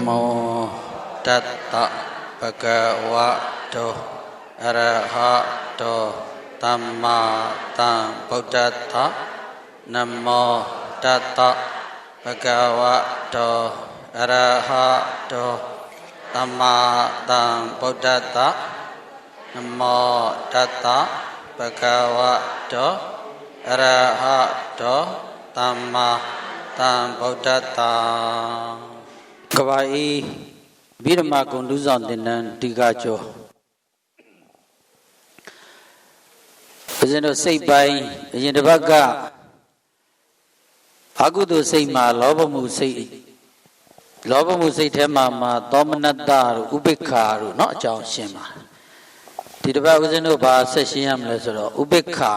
โมตัสสะภะคะวะโตอะระหะโตสัมมาสัมพุทธัสสะนะโมตัสสะภะคะวะโตอะระหะโตสัมมาสัมพุทธัสสะนะโมตัสสะภะคะวะโตอะระหะโตสัมมาสัมพุทธัสสะกวาอีบิรมากุณดุဆောင်တင်နန်းဒီကကျော်ဦးဇင်းတို့စိတ်ပိုင်းအရင်တစ်ပတ်ကအကုသိုလ်စိတ်မှာလောဘမှုစိတ်ထဲမှာသောမနတ္တတို့ဥပိ္ပခာတို့เนาะအကြောင်းရှင်းပါဒီတစ်ပတ်ဦးဇင်းတို့ဘာဆက်ရှင်းရမလဲဆိုတော့ဥပိ္ပခာ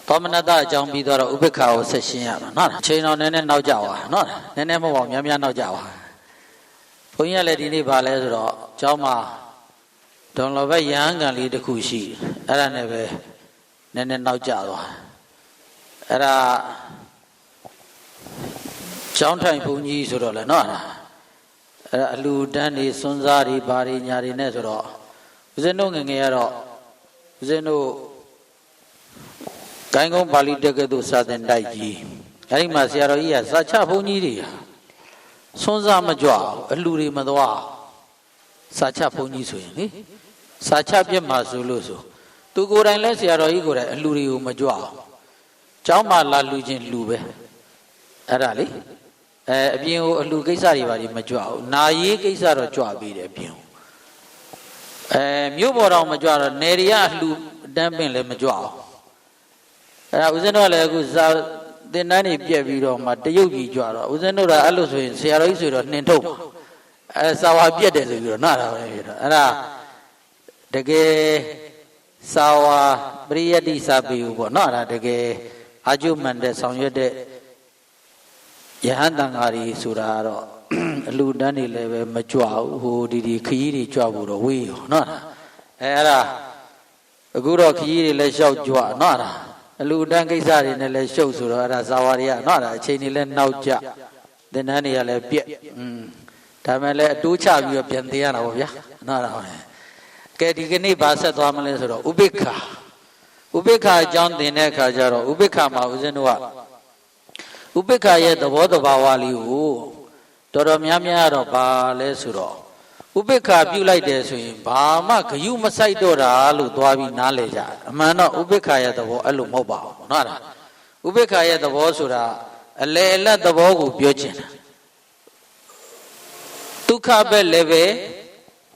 သောမနတ္တအကြောင်းပြီးတော့ဥပိ္ပခာကိုဆက်ရှင်းရမှာเนาะအချိန်တော်နည်းနည်းနောက်ကြပါเนาะနည်းနည်းမဟုတ်ပါဘူးများနောက်ကြပါဘုန်းကြီးကလည်းဒီနေ့ဗာလဲဆိုတော့ကျောင်းမှာဒုံလောဘယဟန်ကံလေးတစ်ခုရှိအဲ့ဒါနဲ့ပဲနည်းနည်းနောက်ကျသွားအဲ့ဒါကျောင်းထိုင်ဘုန်းကြီးဆိုတော့လေနော်အဲ့ဒါအလူတန်းနေစွန်းစားတွေဘာတွေညာတွေနဲ့ဆိုတော့ဦးဇင်းတို့ငယ်ငယ်ကတော့ဦးဇင်းတို့ကိုင်းကုန်းပါဠိတက္ကသိုလ်စာသင်တိုက်ကြီးအဲ့ဒီမှာဆရာတော်ကြီးကစာချဘုန်းကြီးတွေစွန်းစားမကြွအလှူတွေမသွားစာချဘုန်းကြီးဆိုရင်လေစာချပြက်မှာဆိုလို့ဆိုသူကိုယ်တိုင်လဲဆရာတော်ကြီးကိုယ်တိုင်အလှူတွေကိုမကြွကျောင်းမှာလာလှူခြင်းလှူပဲအဲ့ဒါလေအပြင်ကိုအလှူကိစ္စတွေပါဒီမကြွဘူးနာရေးကိစ္စတော့ကြွပြီးတယ်အပြင်မြို့ပေါ်တော့မကြွတော့နေရီကအလှူတန်းပင်လည်းမကြွအောင်အဲ့ဒါဦးဇင်းတို့လည်းအခုစာသင်တန်းတွေပြက်ပြီးတော့မှတရုတ်ကြီးကြွတော့ဦးဇင်းတို့ကအဲ့လိုဆိုရင်ဆရာတော်ကြီးဆိုတော့နှင်ထုတ်ပါစာဝါပြက်တယ်ဆိုပြီးတော့နားတာပဲအဲ့ဒါတကယ်စာဝါပရိယတ္တိစာပေဘူးပေါ့နော်အဲ့ဒါတကယ်အာကျုမှန်တဲ့ဆောင်ရွက်တဲ့ယဟန်တန်ဃာတွေဆိုတာတော့အလူတန်းတွေလည်းပဲမကြွဘူးဟိုဒီခရီးတွေကြွဖို့တော့ဝေးရောနော်အဲ့ဒါအခုတော့ခရီးတွေလည်းလျှောက်ကြွနော်အဲ့ဒါအလူတန်းကိစ္စတွေနဲ့လည်းရှုပ်ဆိုတော့အဲ့ဒါဇာဝတွေကနော်အဲ့ဒါအချိန်တွေလည်းနောက်ကျသင်္นานတွေကလည်းပြက်ဒါမှလည်းအတိုးချပြီးတော့ပြန်သိရတာပေါ့ဗျာနော်အဲ့ဒါဟုတ်ကဲဒီကနေ့ဗာဆက်သွားမလဲဆိုတော့ဥပိ္ပခာအကြောင်းသင်တဲ့အခါကျတော့ဥပိ္ပခာမှာဦးဇင်းတို့ကဥပိ္ပခာရဲ့သဘောတဘာဝလေးကိုတော်တော်များများတော့ဗာလဲဆိုတော့ဥပိ္ပခာပြုလိုက်တယ်ဆိုရင်ဘာမှဂယုမဆိုင်တော့တာလို့သွားပြီးနားလေကြအမှန်တော့ဥပိ္ပခာရဲ့သဘောအဲ့လိုမဟုတ်ပါဘူးနော်အဲ့ဒါဥပိ္ပခာရဲ့သဘောဆိုတာအလေအလတ်သဘောကိုပြောချင်တာဒုက္ခပဲလည်းပဲ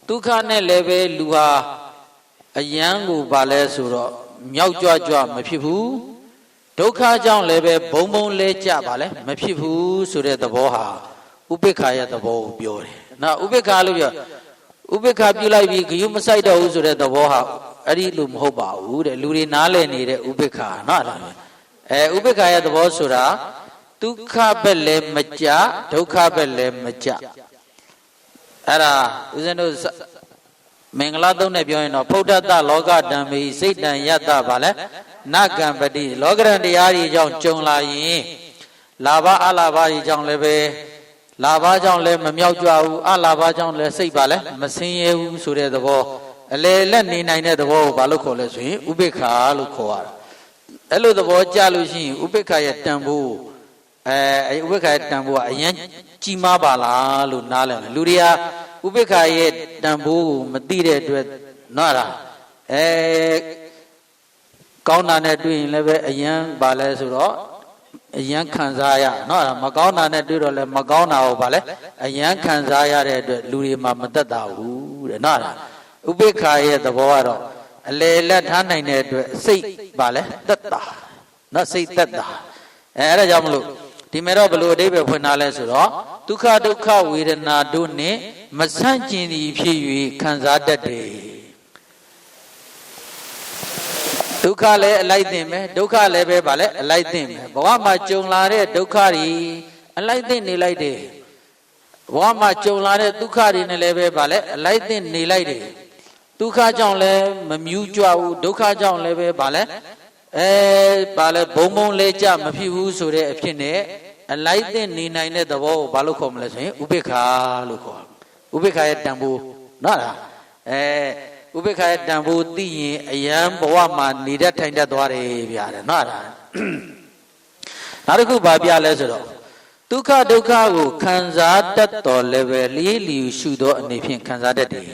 ဒုက္ခနဲ့လည်းပဲလူဟာအယံကိုဗာလဲဆိုတော့မြောက်ကြွမဖြစ်ဘူးဒုက္ခကြောင့်လည်းပဲဘုံလဲကြပါလဲမဖြစ်ဘူးဆိုတဲ့သဘောဟာဥပိ္ပခာရဲ့သဘောကိုပြောတယ်နော်ဥပိ္ပခာလို့ပြောဥပိ္ပခာပြုလိုက်ပြီးဂယုမဆိုင်တော့ဘူးဆိုတဲ့သဘောဟာအဲ့ဒီလိုမဟုတ်ပါဘူးတဲ့လူတွေနားလည်နေတဲ့ဥပိ္ပခာနော်ဥပိ္ပခာရဲ့သဘောဆိုတာဒုက္ခပဲလည်းမကြဒုက္ခပဲလည်းမကြအဲ့ဒါဦးဇင်းတို့မင်္ဂလာသုံးနဲ့ပြောရင်တော့ဖုဒ္ဓတ္တလောကဓမ္မေစိတ်တံယတ္တဗာလဲနကံပတိလောကရန်တရားကြီးကြောင့်ကြုံလာရင်လာဘအလာဘကြီးကြောင့်လည်းပဲလာဘကြောင့်လည်းမမြောက်ကြဘူးအလာဘကြောင့်လည်းစိတ်ပါလဲမဆင်းရဲဘူးဆိုတဲ့သဘောအလေလက်နေနိုင်တဲ့သဘောကိုဘာလို့ခေါ်လဲဆိုရင်ဥပိ္ပခာလို့ခေါ်ရတာအဲ့လိုသဘောကြလို့ရှိရင်ဥပိ္ပခာရဲ့တန်ဖိုးဥပိ္ပခာရဲ့တန်ဖိုးကအရင်ကြီးမားပါလားလို့နားလည်တယ်လူတွေကဥပိ္ပခာရဲ့တန်ဖိုးကိုမသိတဲ့အတွက်နော်လားကောင်းတာနဲ့တွေ့ရင်လည်းပဲအရင်ပါလဲဆိုတော့အရင်ခံစားရနော်မကောင်းတာနဲ့တွေ့တော့လည်းမကောင်းတာကိုပါလဲအရင်ခံစားရတဲ့အတွက်လူတွေမှာမသက်သာဘူးတဲ့နော်လားဥပိ္ပခာရဲ့သဘောကတော့အလေလက်ထားနိုင်တဲ့အတွက်စိတ်ပါလဲသက်သာနော်စိတ်သက်သာအဲ့ဒါကြောင့်မလို့ဒီမဲ့တော့ဘလို့အဓိပ္ပာယ်ဖွင့်ထားလဲဆိုတော့ဒုက္ခဝေဒနာတို့နဲ့မဆန့်ကျင်သည်ဖြစ်၍ခံစားတတ်တယ်ဒုက္ခလည်းအလိုက်သိမ့်မယ်ဒုက္ခလည်းပဲဗာလဲအလိုက်သိမ့်မယ်ဘဝမှာကြုံလာတဲ့ဒုက္ခတွေအလိုက်သိမ့်နေလိုက်တယ်ဘဝမှာကြုံလာတဲ့ဒုက္ခတွေနဲ့လည်းပဲဗာလဲအလိုက်သိမ့်နေလိုက်တယ်ဒုက္ခကြောင့်လည်းမမြူးကြဘူးဒုက္ခကြောင့်လည်းပဲဗာလဲဗာလဲဘုံလဲကြမဖြစ်ဘူးဆိုတဲ့အဖြစ်နဲ့ လိုက်တဲ့နေနိုင်တဲ့သဘောကိုဘာလို့ခေါ်မလဲဆိုရင်ဥပိ္ပခာလို့ခေါ်ဥပိ္ပခာရဲ့တန်ဖိုးနော်လားဥပိ္ပခာရဲ့တန်ဖိုးသိရင်အယံဘဝမှာနေတတ်ထိုင်တတ်သွားတယ်ဗျာတဲ့နော်လားနောက်တစ်ခုဘာပြလဲဆိုတော့ဒုက္ခဒုက္ခကိုခံစားတတ်တော်လည်းပဲလျေးလျူရှုသောအနေဖြင့်ခံစားတတ်တယ်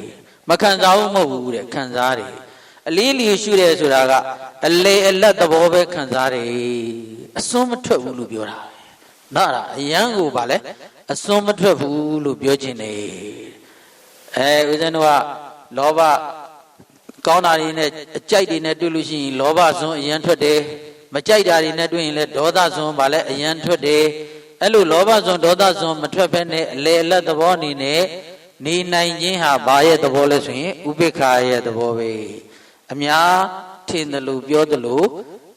မခံစားဘူးမဟုတ်ဘူးတဲ့ခံစားတယ်အလျေးလျူရှုတယ်ဆိုတာကအလေအလတ်သဘောပဲခံစားတယ်အစွန်းမထွက်ဘူးလို့ပြောတာနော်လားအယံကိုဗာလဲအစွန်းမထွက်ဘူးလို့ပြောခြင်းနေဦးဇင်းတို့ကလောဘကောင်းတာတွေနဲ့အကြိုက်တွေနဲ့တွေ့လို့ရှိရင်လောဘစွန်းအယံထွက်တယ်မကြိုက်တာတွေနဲ့တွေ့ရင်လည်းဒေါသစွန်းဗာလဲအယံထွက်တယ်အဲ့လိုလောဘစွန်းဒေါသစွန်းမထွက်ဘဲနဲ့အလေအလတ်သဘောအနေနဲ့နေနိုင်ခြင်းဟာဘာရဲ့သဘောလဲဆိုရင်ဥပိ္ပခာရဲ့သဘောပဲအများထင်တယ်လို့ပြောတယ်လို့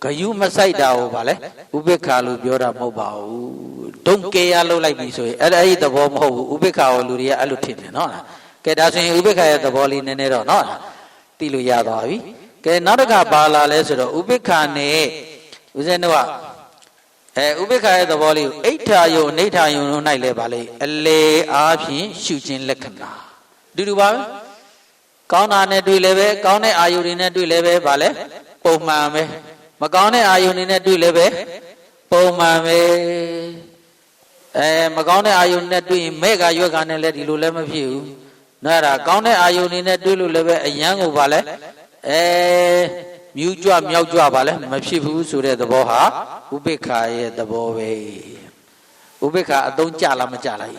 ဂယုမဆိုင်တာကိုဗာလဲဥပိ္ပခာလို့ပြောတာမဟုတ်ပါဘူးဒုံကေရလုပ်လိုက်ပြီဆိုရင်အဲ့ဒီသဘောမဟုတ်ဘူးဥပိ္ပခာကိုလူတွေကအဲ့လိုထင်တယ်နော်လားကဲဒါဆိုရင်ဥပိ္ပခာရဲ့သဘောလေးနည်းနည်းတော့နော်လားသိလို့ရသွားပြီကဲနောက်တစ်ခါဘာလာလဲဆိုတော့ဥပိ္ပခာနဲ့ဦးဇင်းတို့ကဥပိ္ပခာရဲ့သဘောလေးကိုအိဋ္ဌာယုံအနိဋ္ဌာယုံတို့၌လဲပါလေအလေအားဖြင့်ရှုခြင်းလက္ခဏာတူတူပါပဲကောင်းတာနဲ့တွေ့လဲပဲကောင်းတဲ့အာယုတွေနဲ့တွေ့လဲပဲဗာလဲပုံမှန်ပဲမကောင်းတဲ့အာယုတွေနဲ့တွေ့လဲပဲပုံမှန်ပဲမကောင်းတဲ့အာယုနဲ့တွေ့ရင်မဲ့ကရွက်ကနဲ့လည်းဒီလိုလည်းမဖြစ်ဘူးနော်အဲ့ဒါကောင်းတဲ့အာယုတွေနဲ့တွေ့လို့လည်းပဲအယံကိုဗာလဲမြူးကြွမြောက်ကြွဗာလဲမဖြစ်ဘူးဆိုတဲ့သဘောဟာဥပိ္ပခာရဲ့သဘောပဲဥပိ္ပခာအသုံးကြလားမကြလား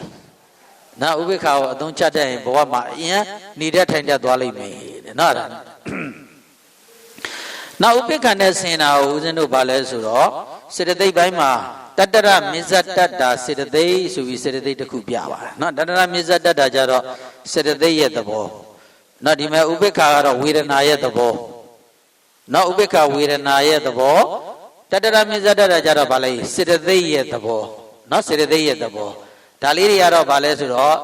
နော်ဥပိ္ပခာကိုအသုံးချတတ်ရင်ဘဝမှာအရင်နေတတ်ထိုင်တတ်သွားလိမ့်မယ်တဲ့နော်အဲ့ဒါနောက်ဥပိ္ပခာနဲ့ဆင်တာကိုဦးဇင်းတို့ဗာလဲဆိုတော့စေတသိက်ပိုင်းမှာတတ္တရမစ္ဆတတ္တာစေတသိက်ဆိုပြီးစေတသိက်တစ်ခုပြပါတယ်နော်တတ္တရမစ္ဆတတ္တာကြတော့စေတသိက်ရဲ့သဘောနော်ဒီမဲ့ဥပိ္ပခာကတော့ဝေဒနာရဲ့သဘောနော်ဥပိ္ပခာဝေဒနာရဲ့သဘောတတ္တရမစ္ဆတတ္တာကြတော့ဗာလဲစေတသိက်ရဲ့သဘောနော်စေတသိက်ရဲ့သဘောဒါလေးတွေကတော့ဗာလဲဆိုတော့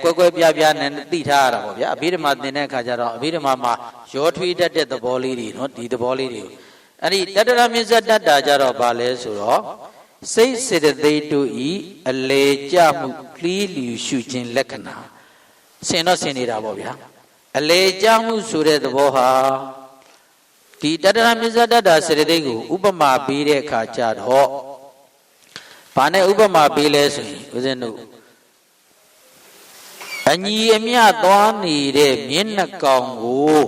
ကွဲကွဲပြားပြားနဲ့သိထားရတာပေါ့ဗျာအဘိဓမ္မာသင်တဲ့အခါကျတော့အဘိဓမ္မာမှာရောထွေးတတ်တဲ့သဘောလေးတွေနော်ဒီသဘောလေးတွေအဲ့ဒီတတ္တရမစ္ဆတတ္တာကြတော့ဗာလဲဆိုတော့စိတ်စေတသိက်တို့ဤအလေကြမှုလီးလျူရှုခြင်းလက္ခဏာဆင်တော့ဆင်နေတာပေါ့ဗျာအလေကြမှုဆိုတဲ့သဘောဟာဒီတတ္တရမစ္ဆတတ္တာစေတသိက်ကိုဥပမာပေးတဲ့အခါကျတော့ဘာနဲ့ဥပမာပေးလဲဆိုရင်ဦးဇင်းတို့အညီအမျှသွားနေတဲ့မျက်နှာကောင်ကို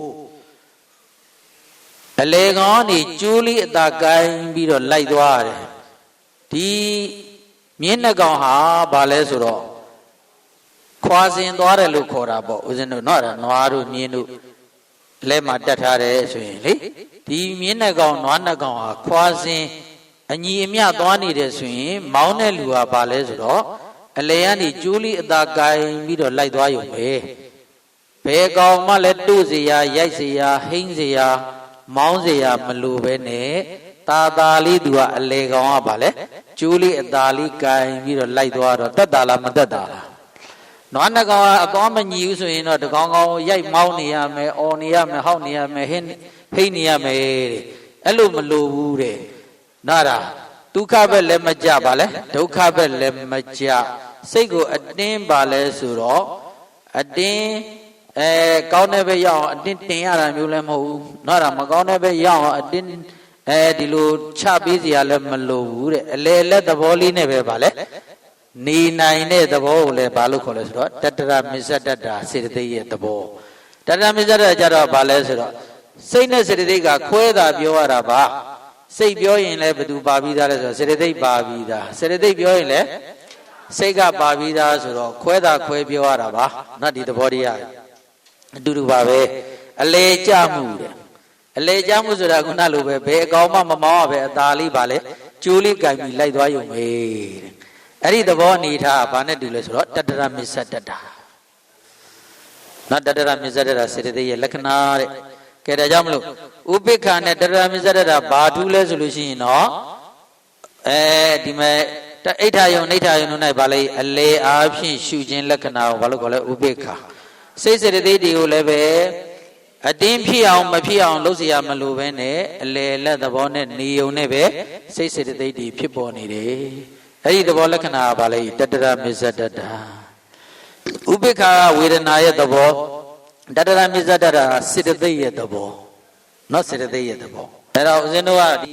အလေကောင်းနေကျိုးလေးအသာကိုင်းပြီးတော့လိုက်သွားတယ်ဒီမျက်နှာကောင်ဟာဘာလဲဆိုတော့ခွာစင်သွားတယ်လို့ခေါ်တာပေါ့ဦးဇင်းတို့နော်နွားတို့မြင်းတို့လဲမှာတက်ထားတယ်ဆိုရင်လေဒီမျက်နှာကောင်နွားနှာကောင်ဟာခွာစင်အညီအမျှသွားနေတယ်ဆိုရင်မောင်းတဲ့လူဟာဘာလဲဆိုတော့အလေကနေကျိုးလေးအသာကိုင်းပြီးတော့လိုက်သွားရုံပဲဘယ်ကောင်မှလည်းတို့เสียရိုက်เสียဟိန်းเสียမောင်းเสียမလိုပဲနဲ့တာတာလေးသူကအလေကောင်ကဗာလဲကျိုးလေးအသာလေးကိုင်းပြီးတော့လိုက်သွားတော့တက်တာလားမတက်တာလားနွားနှကောင်ကအသွားမညီဘူးဆိုရင်တော့တကောင်ကောင်ရိုက်မောင်းနေရမယ်အော်နေရမယ်ဟောက်နေရမယ်ဟိန်းနေရမယ်တဲ့အဲ့လိုမလိုဘူးတဲ့နားတာဒုက္ခပဲလည်းမကြပါလဲဒုက္ခပဲလည်းမကြစိတ်ကိုအတင်းပါလဲဆိုတော့အတင်းကောင်းတဲ့ဘက်ရောက်အောင်အတင်းတင်ရတာမျိုးလည်းမဟုတ်ဘူးနော်ဒါမကောင်းတဲ့ဘက်ရောက်အောင်အတင်းဒီလိုချပေးစရာလည်းမလိုဘူးတဲ့အလေလက်သဘောလေးနဲ့ပဲဗာလဲနေနိုင်တဲ့သဘောကိုလည်းဘာလို့ခေါ်လဲဆိုတော့တတ္တရမစ္ဆတတ္တာစေတသိက်ရဲ့သဘောတတ္တရမစ္ဆတတ္တာကြတော့ဗာလဲဆိုတော့စိတ်နဲ့စေတသိက်ကခွဲတာပြောရတာပါစိတ်ပြောရင်လည်းဘယ်သူပါပြီးသားလဲဆိုတော့စေတသိက်ပါပြီးသားစေတသိက်ပြောရင်လည်းစိတ်ကပါပြီးသားဆိုတော့ခွဲတာခွဲပြောရတာပါနော်ဒီသဘောတရားအတူတူပါပဲအလေကြမှုတဲ့အလေကြမှုဆိုတာခုနလိုပဲဘယ်အကောင်မှမမောင်းပဲအသာလေးပါလေကျိုးလေးကြိုင်ပြီးလိုက်သွားရုံပဲတဲ့အဲ့ဒီသဘောအနေထားဘာနဲ့တူလဲဆိုတော့တတ္တရမစ္ဆတတ္တာနော်တတ္တရမစ္ဆတတ္တာစေတသိက်ရဲ့လက္ခဏာတဲ့ကဲဒါကြောင့်မလို့ဥပိ္ပခာနဲ့တတ္တရမစ္ဆတတ္တာဘာထူးလဲဆိုလို့ရှိရင်တော့ဒီမဲ့အိဋ္ဌာယုံနိဋ္ဌာယုံတို့၌ဗာလေအလေအားဖြင့်ရှုခြင်းလက္ခဏာကိုဘာလို့ခေါ်လဲဥပိ္ပခာစိတ်စေတသိက်တွေကိုလည်းပဲအတင်းဖြစ်အောင်မဖြစ်အောင်လုပ်เสียမလိုပဲနဲ့အလေလက်သဘောနဲ့နေုံနဲ့ပဲစိတ်စေတသိက်တွေဖြစ်ပေါ်နေတယ် အဲ့ဒီသဘောလက္ခဏာကဘာလဲတတရမစ္ဆတတဥပိ္ပခာဝေဒနာရဲ့သဘောတတရမစ္ဆတတစေတသိက်ရဲ့သဘောနော်စေတသိက်ရဲ့သဘောအဲ့တော့ဦးဇင်းတို့ကဒီ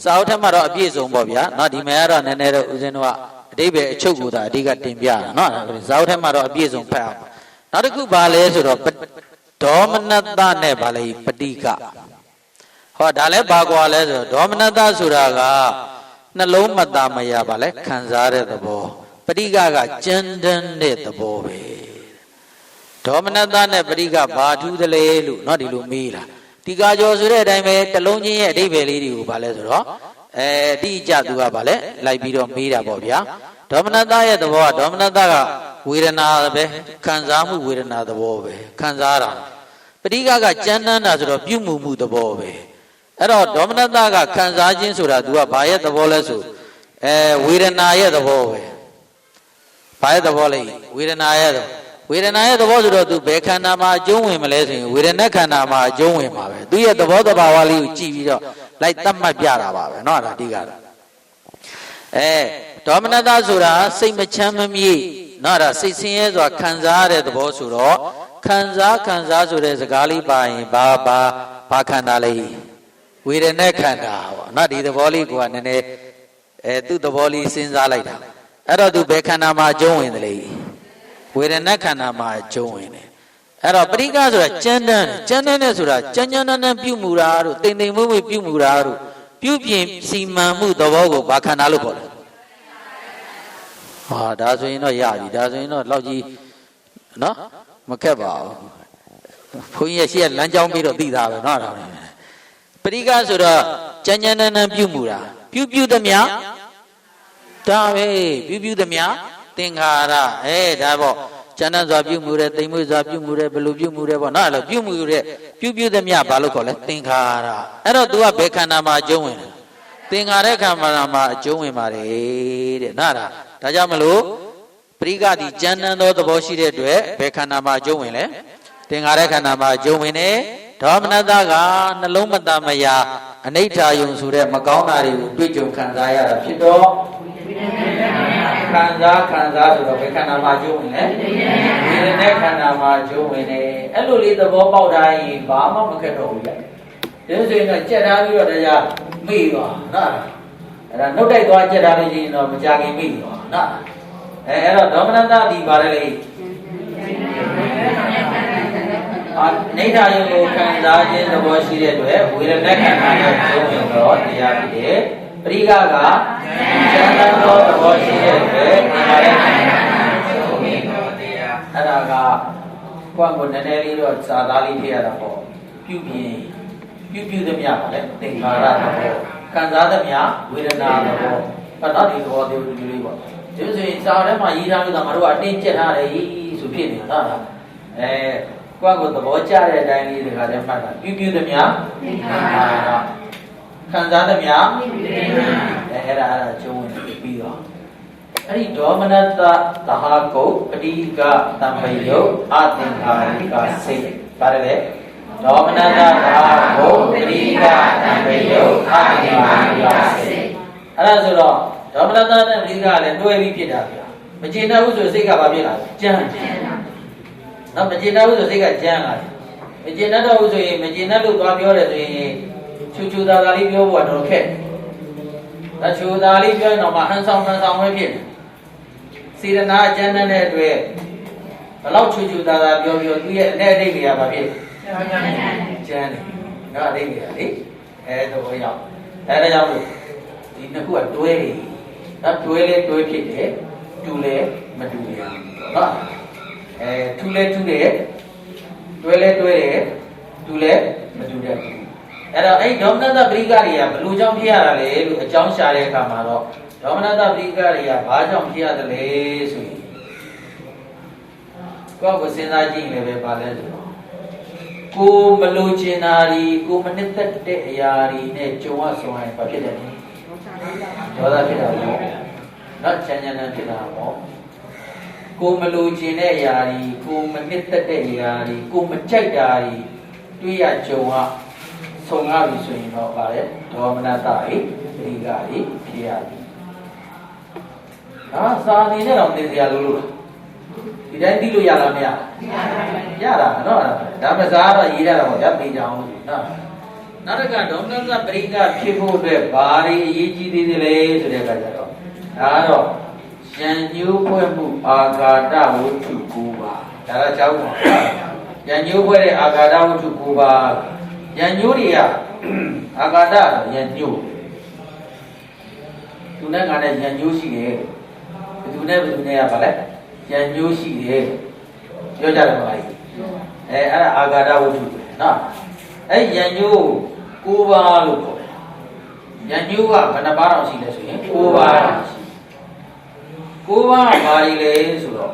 စာအုပ်ထဲမှာတော့အပြည့်စုံပေါ့ဗျာနော်ဒီမယ်ကတော့နည်းနည်းတော့ဦးဇင်းတို့ကအတိပ္ပယ်အချုပ်ကိုသာအဓိကတင်ပြတာနော်စာအုပ်ထဲမှာတော့အပြည့်စုံဖတ်အောင်နောက်တစ်ခုဘာလဲဆိုတော့ဒေါမနတနဲ့ဘာလဲပဋိကဟောဒါလဲဘာကွာလဲဆိုတော့ဒေါမနတဆိုတာကနှလုံးမသားမရပါလဲခံစားတဲ့သဘောပဋိကကကြမ်းတမ်းတဲ့သဘောပဲဒေါမနတနဲ့ပဋိကဘာထူးသလဲလို့နော်ဒီလိုမေးလာဒီကာကျော်ဆိုတဲ့အတိုင်းပဲတလုံးချင်းရဲ့အဓိပ္ပာယ်လေးတွေကိုဘာလဲဆိုတော့အတိအကျသူကဘာလဲလိုက်ပြီးတော့မေးတာပေါ့ဗျာဒေါမနတရဲ့သဘောကဒေါမနတကဝေဒနာပဲခံစားမှုဝေဒနာသဘောပဲခံစားတာပဋိကကကြမ်းတမ်းတာဆိုတော့ပြုမှုမှုသဘောပဲအဲ့တော့ဒေါမနတကခံစားခြင်းဆိုတာသူကဘာရဲ့သဘောလဲဆိုဝေဒနာရဲ့သဘောပဲဘာရဲ့သဘောလဲဝေဒနာရဲ့ဝေဒနာရဲ့သဘောဆိုတော့သူဘယ်ခန္ဓာမှာအကျုံးဝင်မလဲဆိုရင်ဝေဒနာခန္ဓာမှာအကျုံးဝင်မှာပဲသူရဲ့သဘောတဘာဝလေးကိုကြည့်ပြီးတော့လိုက်သတ်မှတ်ပြတာပါပဲเนาะဒါတိကတော့ဒေါမနတဆိုတာစိတ်မချမ်းမမြေ့เนาะဒါစိတ်ဆင်းရဲစွာခံစားရတဲ့သဘောဆိုတော့ခံစားဆိုတဲ့စကားလေးပါရင်ဘာခန္ဓာလဲဝေဒနာခန္ဓာပေါ့เนาะဒီသဘောလေးကနည်းနည်းသူ့သဘောလေးစဉ်းစားလိုက်တာအဲ့တော့သူဘယ်ခန္ဓာမှာအကျုံးဝင်တယ်လေဝေဒနာခန္ဓာမှာအကျုံးဝင်တယ်အဲ့တော့ပရိက္ခဆိုတာကြမ်းတမ်းနဲ့ဆိုတာကြမ်းပြုမှုတာတို့တိမ်တိမ်မွေ့ပြုမှုတာတို့ပြုပြင်စီမံမှုသဘောကိုဘာခန္ဓာလို့ခေါ်လဲဟာဒါဆိုရင်တော့ရပြီဒါဆိုရင်တော့လောက်ကြီးနော်မခက်ပါဘူးဘုန်းကြီးရဲ့ရှေ့ကလမ်းကြောင်းပြီးတော့သိတာပဲနော်ဒါပရိက္ခဆိုတော့ကြမ်းပြုမှုတာပြုသမျှဒါပဲပြုသမျှသင်္ခါရဒါပေါ့ကျမ်းစွာပြုမှုတဲ့တိမ်မွေ့စွာပြုမှုတဲ့ဘယ်လိုပြုမှုတဲ့ပေါ့နော်အဲ့လိုပြုမှုတဲ့ပြုသမျှဘာလို့ခေါ်လဲသင်္ခါရအဲ့တော့ तू ကဘယ်ခန္ဓာမှာအကျုံးဝင်လဲသင်္ခါရခန္ဓာမှာအကျုံးဝင်ပါတယ်တဲ့နော်ဒါကြောင့်မလို့ပရိက္ခတိကျမ်းသောသဘောရှိတဲ့အတွက်ဘယ်ခန္ဓာမှာအကျုံးဝင်လဲသင်္ခါရခန္ဓာမှာအကျုံးဝင်တယ်ဒေါမနတကနှလုံးမသားမယာအနိဋ္ဌာယုံဆိုတဲ့မကောင်းတာတွေကိုတွေ့ကြုံခံစားရတာဖြစ်တော့ခံစားဆိုတော့ဘယ်ခန္ဓာမှာကျုံးဝင်လဲဝေဒနာခန္ဓာမှာကျုံးဝင်တယ်အဲ့လိုလေးသဘောပေါက်တိုင်းဘာမှမခက်တော့ဘူးလေဒါဆိုရင်တော့ကြက်ထားပြီးတော့တရားမေ့သွားနော်အဲ့ဒါနှုတ်တိုက်သွားကြက်ထားလို့ရှိရင်တော့မကြခင်မေ့သွားနော်အဲ့တော့ဒေါမနတဒီပါလေလေနိဋ္ဌာယုံကိုခံစားခြင်းသဘောရှိတဲ့အတွက်ဝေဒနာခန္ဓာနဲ့ကျုံးဝင်တော့တရားဖြစ်တယ်ပရိက္ခကကျမ်းသောသဘောရှိတဲ့အတွက်ဒီမှာလည်းအဲ့ဒါကကိုယ်နည်းနည်းလေးတော့စာသားလေးထည့်ရတာပေါ့ပြုသမျှပါလေသင်္ခါရသဘောခံစားသမျှဝေဒနာသဘောအဲ့တော့ဒီသဘောသေးဒီလေးပေါ့ဒီဆိုရင်စာထဲမှာရေးထားလို့တော့ငါတို့ကအတင်းကျက်ထားတယ်ဆိုဖြစ်နေတာနော်ကိုယ်သဘောကျတဲ့အတိုင်းလေးဒီခါတည်းမှတ်တာပြုသမျှသင်္ခါရခံစားသမျှအဲ့ဒါကျုံးဝင်ပြီးတော့အဲ့ဒီဒေါမနတသဟာကုတ်ပဋိကတံပယုတ်အသင်္ခါရိကစိတ်ပါတယ်လေဒေါမနတသဟာကုတ်ပဋိကတံပယုတ်အသင်္ခါရိကစိတ်အဲ့ဒါဆိုတော့ဒေါမနတနဲ့ပဋိကလည်းတွဲပြီးဖြစ်တာဗျာမကျေနပ်ဘူးဆိုစိတ်ကဘာဖြစ်လာလဲကြမ်းနော်မကျေနပ်ဘူးဆိုစိတ်ကကြမ်းလာတယ်မကျေနပ်တော့ဘူးဆိုရင်မကျေနပ်လို့သွားပြောတယ်ဆိုရင်ချူသားလေးပြောဖို့ကတော့ခက်ဒါချူသားလေးပြောရင်တော့မှဟန်ဆောင်ပဲဖြစ်စေတနာအကျဉ်းတဲ့အတွက်ဘလောက်ချူသားပြောသူရဲ့အနဲ့အဓိပ္ပာယ်ကဘာဖြစ်ကျမ်းတယ်နော်အဓိပ္ပာယ်လေတော့ရောက်ဒါကြောင့်ဒီနှစ်ခုကတွဲနေနော်တွဲဖြစ်တယ်တူလဲမတူဘူးနော်ထူလဲထူတယ်တွဲတယ်တူလဲမတူတဲ့အဲ့တော့အဲ့ဒေါမနတပရိက္ခတွေကဘယ်လိုကြောင့်ဖြစ်ရတာလဲလို့အကြောင်းရှာတဲ့အခါမှာတော့ဒေါမနတပရိက္ခတွေကဘာကြောင့်ဖြစ်ရတယ်လဲဆိုရင်ကိုယ့်ကိုစဉ်းစားကြည့်ရင်လည်းပါလဲဆိုတော့ကိုမလိုချင်တာဒီကိုမနစ်သက်တဲ့အရာတွေနဲ့ကြုံရဆုံးရင်ဘာဖြစ်တယ်လဲဒေါသဖြစ်တာပေါ့နော်ချမ်းချမ်းဖြစ်တာပေါ့ကိုမလိုချင်တဲ့အရာတွေကိုမနစ်သက်တဲ့အရာတွေကိုမကြိုက်တာတွေတွေ့ရကြုံရဆုံးရပြီဆိုရင်တော့ဗါလေဒေါမနတဤပရိက္ခတွေဖြစ်ရပြီ စာအနေနဲ့တော့သိစရာလို့ဒီတိုင်းသိလို့ရလားမရရတာနော်ဒါမှစားတော့ရေးရတာပေါ့ဗျာသိကြအောင်နော်နောက်တစ်ခါဒုံနသပရိကဖြစ်ဖို့အတွက်ဘာတွေအရေးကြီးသေးတယ်လဲဆိုတဲ့အခါကျတော့ဒါကတော့ဉာဏ်ညှိုးဖွဲ့မှုအာဃာတဝတ္ထု9ပါးဒါတော့ကြောက်ပါဉာဏ်ညှိုးဖွဲ့တဲ့အာဃာတဝတ္ထု9ပါးဉာဏ်ညှိုးတွေကအာဃာတဉာဏ်ညှိုးသူနဲ့ငါနဲ့ဉာဏ်ညှိုးရှိတယ်ဘယ်သူနဲ့ကပါလဲဉာဏ်ညှိုးရှိတယ်ပြောကြတယ်မလားအဲ့ဒါအာဃာတဝတ္ထုနော်အဲ့ဉာဏ်ညှိုး9ပါးလို့ခေါ်တယ်ဉာဏ်ညှိုးကဘယ်နှပါးတော့ရှိလဲဆိုရင်9ပါးရှိ9ပါးဘာတွေလဲဆိုတော့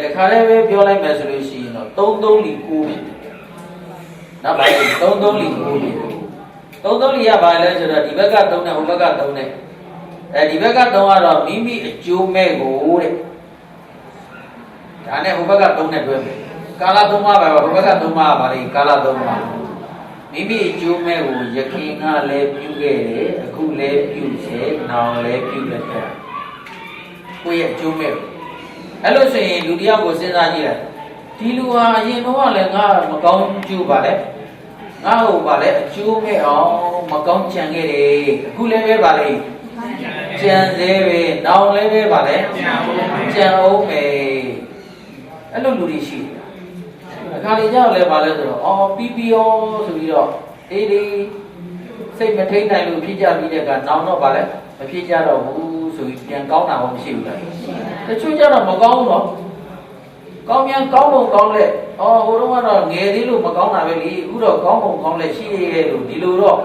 တခါတည်းပဲပြောလိုက်မယ်ဆိုလို့ရှိရင်တော့3 3လီ9ပြီနောက်ပိုင်း3 3လီ9ပြီ3 3လီကဘာလဲဆိုတော့ဒီဘက်က3နဲ့ဟိုဘက်က3နဲ့ဒီဘက်က3ကတော့မိမိအကျိုးမဲ့ကိုတဲ့ဒါနဲ့ဟိုဘက်က3နဲ့တွဲမယ်ကာလ3ပါးပဲဟိုဘက်က3ပါးပါလေကာလ3ပါးမိမိအကျိုးမဲ့ကိုယခင်ကလည်းပြုခဲ့တယ်အခုလည်းပြုစေနောင်လည်းပြုလက်တဲ့ကိုယ့်ရဲ့အကျိုးမဲ့အဲ့လို့ဆိုရင်လူတယောက်ကိုစဉ်းစားကြည့်လိုက်ဒီလူဟာအရင်တော့လည်းငါမကောင်းကျိုးပါလေငါ့ကိုပါလေအကျိုးမဲ့အောင်မကောင်းကြံခဲ့တယ်အခုလည်းပဲပါလေကြံသေးပဲနောင်လည်းပဲပါလေကြံအောင်မယ်အဲ့လိုလူတွေရှိတယ်အခါလေးကြောက်လဲပါလဲဆိုတော့ပြီးရောဆိုပြီးတော့အေးစိတ်မထိန်နိုင်လို့ဖြစ်ကြပြီးတဲ့ကနောင်တော့ပါလေမဖြစ်ကြတော့ဘူးဆိုပြီးပြန်ကောင်းတာမရှိဘူးလားတချို့ကျတော့မကောင်းတော့ကောင်းပြန်ကောင်းလို့ကောင်းလဲဟိုတုန်းကတော့ငယ်သေးလို့မကောင်းတာပဲလေအခုတော့ကောင်းပုံကောင်းလဲရှိရဲ့လို့ဒီလိုတော့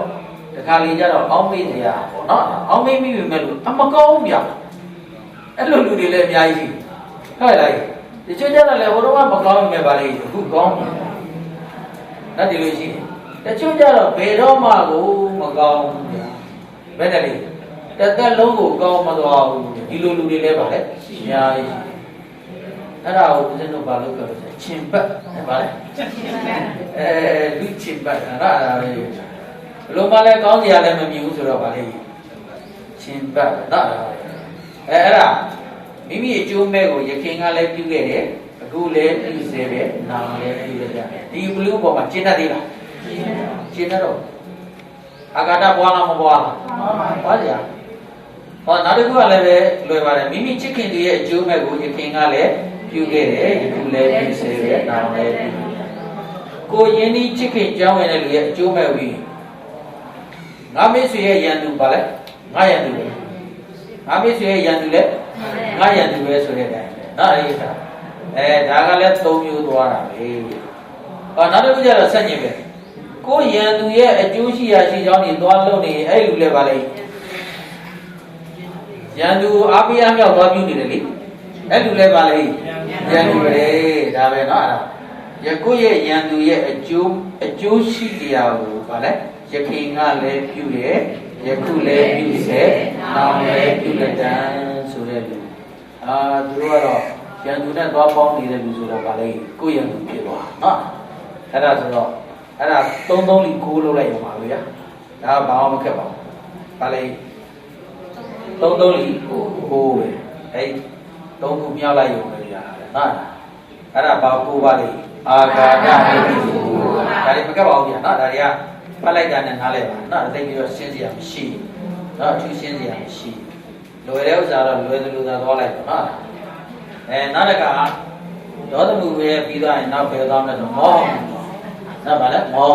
တခါလေးကျတော့အောင်းမေးစရာပေါ့နော်အောင်းမေးမိပြီမဲ့လို့မကောင်းဗျအဲ့လိုလူတွေလည်းအများကြီးရှိဟုတ်လားတချို့ကျတော့လည်းဟိုတုန်းကမကောင်းမြဲပါလေအခုကောင်းတယ်ဒါဒီလိုရှိတယ်တချို့ကျတော့ဘယ်တော့မှကိုမကောင်းဘူးဗျဘယ်နဲ့လဲတက်လုံးကိုကောင်းမသွားဘူးဒီလိုလူတွေလည်းပါလေအများကြီးအဲ့ဒါကိုဦးဇင်းတို့ဘာလို့ပြောလဲချင်ပတ်ပါလေလူချင်ပတ်အဲ့ဒါပဲဘယ်လိုမှလည်းကောင်းစရာလည်းမမြင်ဘူးဆိုတော့ပါလေချင်ပတ်နော်အဲ့ဒါမိမိအကျိုးမဲ့ကိုယခင်ကလည်းပြုခဲ့တယ်အခုလည်းပြုစေပဲနောင်လည်းပြုရကြဒီဘလူးပေါ်မှာကျင့်တတ်သေးလားကျင့်တတ်တော့အာဃာတပွားလားမပွားလားပွားကြနောက်တစ်ခုကလည်းပဲလွယ်ပါတယ်မိမိချစ်ခင်တွေရဲ့အကျိုးမဲ့ကိုယခင်ကလည်းပြုခဲ့တယ်အခုလည်းပြုစေပဲနောင်လည်းပြုကိုယင်းဒီချစ်ခင်ကြောင်းဝင်တဲ့လူရဲ့အကျိုးမဲ့ပြီးငါမိတ်ဆွေရဲ့ယန္တုပါလဲငါယန္တုပဲငါမိတ်ဆွေရဲ့ယန္တုလည်းငါယန္တုပဲဆိုတဲ့အတိုင်းနော်အဲ့ဒါဒါကလည်း၃မျိုးသွားတာပဲနောက်တစ်ခုကျတော့ဆက်ညင်ပဲကိုယန္တုရဲ့အကျိုးရှိရာရှိကြောင်းတွေသွားလို့နေအဲ့လူလည်းပါလေယန္တုအားပေးအမြောက်သွားပြုနေတယ်လေအဲ့လူလည်းပါလေယန္တုပဲဒါပဲနော်အဲ့ဒါယခုရဲ့ယန္တုရဲ့အကျိုးရှိရာကိုပါလေယခင်ကလည်းပြုတယ်ယခုလည်းပြုစေနောင်လည်းပြုလက်တန်းဆိုတဲ့လူသူတို့ကတော့ယန္တုနဲ့သွားပေါင်းနေတဲ့လူဆိုတော့ပါလေကိုယန္တုဖြစ်သွားနော်အဲ့ဒါဆိုတော့အဲ့ဒါ3 3လီ9လောက်လိုက်ရမှာဗျာဒါဘာမှမခက်ပါဘူးပါလေ3 3လီ9ပဲအဲ့3ခုမြောက်လိုက်ရုံပဲဗျာနော်အဲ့ဒါဘာ9ပါလေအာဃာတမိတ်ကိုဒါတွေမကပ်ပါဘူးဗျာနော်ဒါတွေကဖတ်လိုက်တာနဲ့နားလဲပါနော်အသိပြီးတော့ရှင်းစရာမရှိဘူးနော်အထူးရှင်းစရာမရှိလွယ်တဲ့ဥစ္စာတော့လွယ်သလိုသာသွားလိုက်ပါနော်နောက်တစ်ခါဒေါသမှုပဲပြီးသွားရင်နောက်ပဲသွားမယ်ဆိုမောဟနော်ဗါလဲမော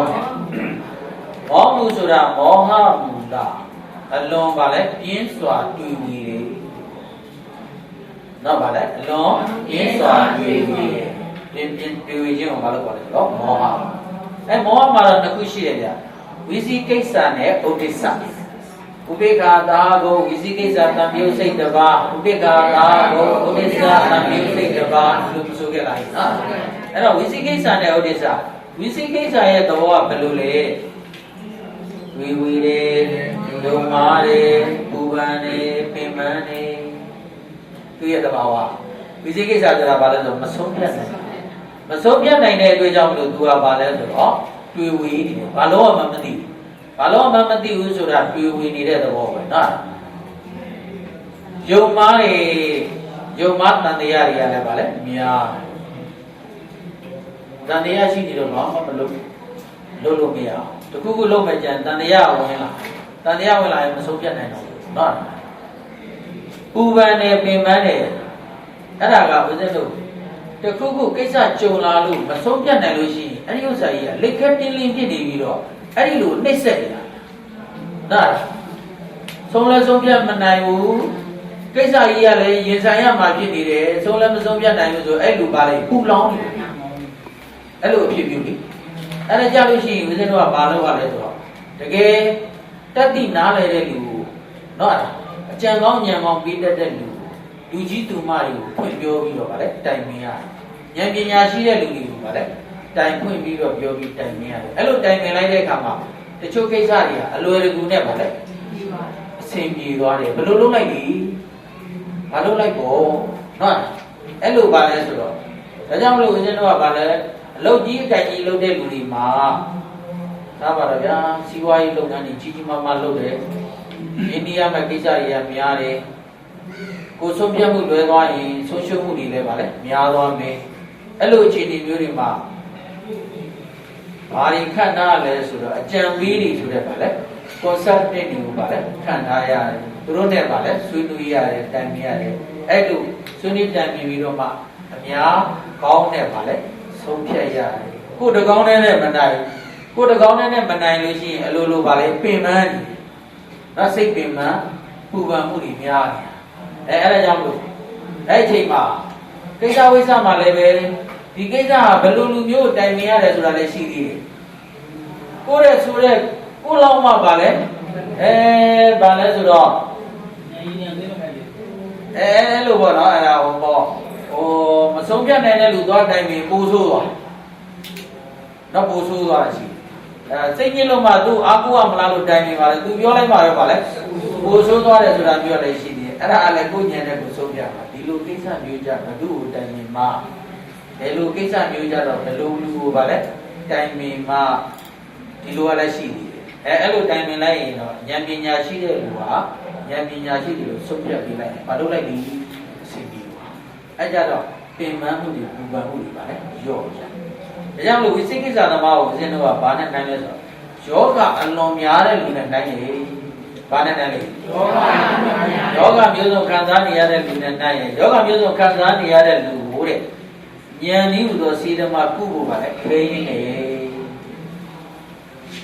မှုဆိုတာမောဟမူတာအလွန်ဗါလဲပြင်းစွာတွေ့ဝေတယ်နော်ဗါလဲအလွန်ပြင်းစွာတွေ့ဝေတယ်တွေ့ဝေခြင်းကိုဘာလို့ခေါ်လဲတော့မောဟမောဟမှာတော့နှစ်ခုရှိတယ်ဗျဝိသိကိစ္စနဲ့ဥဒိစ္စဥပေက္ခတာကိုဝိသိကိစ္စတံပြုစိတ်တစ်ပါးဥပေက္ခတာကိုဥဒိစ္စတံပြုစိတ်တစ်ပါးလို့ဆိုခဲ့လိုက်နော်အဲ့တော့ဝိသိကိစ္စနဲ့ဥဒိစ္စဝိသိကိစ္စရဲ့သဘောကဘယ်လိုလဲဝီဝီတွေဒုမာတွေပူပန်တွေပင်ပန်းတွေသူရဲ့သဘာဝဝိသိကိစ္စဆိုတာဘာလဲဆိုမဆုံးဖြတ်နိုင်တဲ့အတွက်ကြောင့်မလို့သူကဘာလဲဆိုတော့တွေ့ဝေနေတယ်ဘာလို့မှမသိဘူးဆိုတာတွေ့ဝေနေတဲ့သဘောပဲနော် ယုံမားတွေယုံမားတန်တရားတွေကလည်းဗာလဲများတန်တရားရှိနေတော့ဘာမှမလုပ်လို့မရအောင်တခုခုလုပ်မဲ့ကြံတန်တရားဝင်လာတန်တရားဝင်လာရင်မဆုံးဖြတ်နိုင်တော့ဘူးနော်ပူပန်နေပင်ပန်းနေအဲ့ဒါကဦးဇင်းတို့တခုခုကိစ္စကြုံလာလို့မဆုံးဖြတ်နိုင်လို့ရှိရင်အဲ့ဒီဥစ္စာကြီးကလက်ခက်တင်းလင်းဖြစ်နေပြီးတော့အဲ့ဒီလိုနှိမ့်ဆက်နေတာနော်ဆုံးလဲဆုံးဖြတ်မနိုင်ဘူးကိစ္စကြီးကလည်းရင်ဆိုင်ရမှာဖြစ်နေတယ်ဆုံးလဲမဆုံးဖြတ်နိုင်ဘူးဆိုအဲ့လိုပါလေပူလောင်နေအဲ့လိုအဖြစ်ပြုလေအဲ့ဒါကြလို့ရှိရင်ဦးဇင်းတို့ကဘာလုပ်ရလဲဆိုတော့တကယ်တက်တိနားလဲတဲ့လူနော်အကြံကောင်းဉာဏ်ကောင်းပြီးတတ်တဲ့လူကြီးသူမတွေကိုဖွင့်ပြောပြီးတော့ဗါလဲတိုင်ပင်ရတယ်ဉာဏ်ပညာရှိတဲ့လူတွေကိုဗါလဲတိုင်ဖွင့်ပြီးတော့ပြောပြီးတိုင်ပင်ရတယ်အဲ့လိုတိုင်ပင်လိုက်တဲ့အခါမှာတချို့ကိစ္စတွေကအလွယ်တကူနဲ့ဗါလဲအဆင်ပြေသွားတယ်ဘယ်လိုလုပ်လိုက်လဲမလုပ်လိုက်ပေါ့နော်အဲ့လိုပါလဲဆိုတော့ဒါကြောင့်မလို့ဦးဇင်းတို့ကဗါလဲအလုပ်ကြီးအတိုင်ကြီးလုပ်တဲ့လူတွေမှာသာပါတော့ဗျာစီးပွားရေးလုပ်ငန်းတွေကြီးကြီးမားမားလုပ်တယ်အိန္ဒိယမှာကိစ္စတွေကများတယ်ကိုဆုံးဖြတ်မှုလွဲသွားရင်ဆုံးရှုံးမှုတွေလည်းဗါလဲများသွားမယ်အဲ့လိုအခြေအနေမျိုးတွေမှာဘာတွေခန့်ထားလဲဆိုတော့အကြံပေးတွေဆိုတဲ့ဗါလဲ consultant တွေကိုဗါလဲခန့်ထားရတယ်သူတို့နဲ့ဗါလဲဆွေးနွေးရတယ်တိုင်ပင်ရတယ်အဲ့လိုဆွေးနွေးတိုင်ပင်ပြီးတော့မှအများကောင်းတဲ့ဗါလဲဆုံးဖြတ်ရတယ်ကိုတကောင်းနဲ့မနိုင်ကိုတကောင်းနဲ့မနိုင်လို့ရှိရင်အလိုလိုဗါလဲပင်ပန်းနော်စိတ်ပင်ပန်းပူပန်မှုတွေများတယ်အဲ့ဒါကြောင့်လို့အဲ့အချိန်မှာကိစ္စဝိစ္စမှာလည်းပဲဒီကိစ္စဟာဘယ်လိုလူမျိုးတိုင်ပင်ရတယ်ဆိုတာလည်းရှိသေးတယ်ကိုယ့်ရဲ့ဆိုတဲ့ကိုလောက်မှပါလဲဗာလဲဆိုတော့လို့ပေါ့နော်အဲ့ဒါဟိုမဆုံးဖြတ်နိုင်တဲ့လူသွားတိုင်ပင်ပိုးဆိုးသွားတော့ပိုးဆိုးသွားရှိစိတ်ညစ်လို့မှသူအားကိုးရမလားလို့တိုင်ပင်ပါလေသူပြောလိုက်ပါပဲဗာလဲပိုးဆိုးသွားတယ်ဆိုတာပြောလည်းရှိသေးတယ်အဲ့ဒါအလည်းကိုညံတဲ့ကိုဆုံးဖြတ်ပါဒီလိုကိစ္စမျိုးကြဘသူ့ကိုတိုင်ပင်မှာဒီလိုကိစ္စမျိုးကြတော့ဘယ်လိုလူကိုဗာလဲတိုင်ပင်မှာဒီလိုကလည်းရှိသေးတယ်အဲ့လိုတိုင်ပင်လိုက်ရင်တော့ဉာဏ်ပညာရှိတဲ့လူဟာဉာဏ်ပညာရှိတယ်လို့ဆုံးဖြတ်ပေးလိုက်ဘာလို့လိုက်ဒီအစီအပြီးပါအဲ့ကြတော့ပင်ပန်းမှုတွေပူပန်မှုတွေပါလေရော့ကြဒါကြောင့်လို့ဝိသိကိစ္စသမားကိုဦးဇင်းတို့ကဘာနဲ့နိုင်လဲဆိုတော့ယောဂအလွန်များတဲ့လူနဲ့နိုင်လေဘာနဲ့နိုင်လဲယောဂမျိုးစုံခံစားနေရတဲ့လူနဲ့နိုင်ရင်ယောဂမျိုးစုံခံစားနေရတဲ့လူဟိုတဲ့ဉာဏ်ဤဟူသောစေတမကုဖို့ပါလေခဲရင်းနေ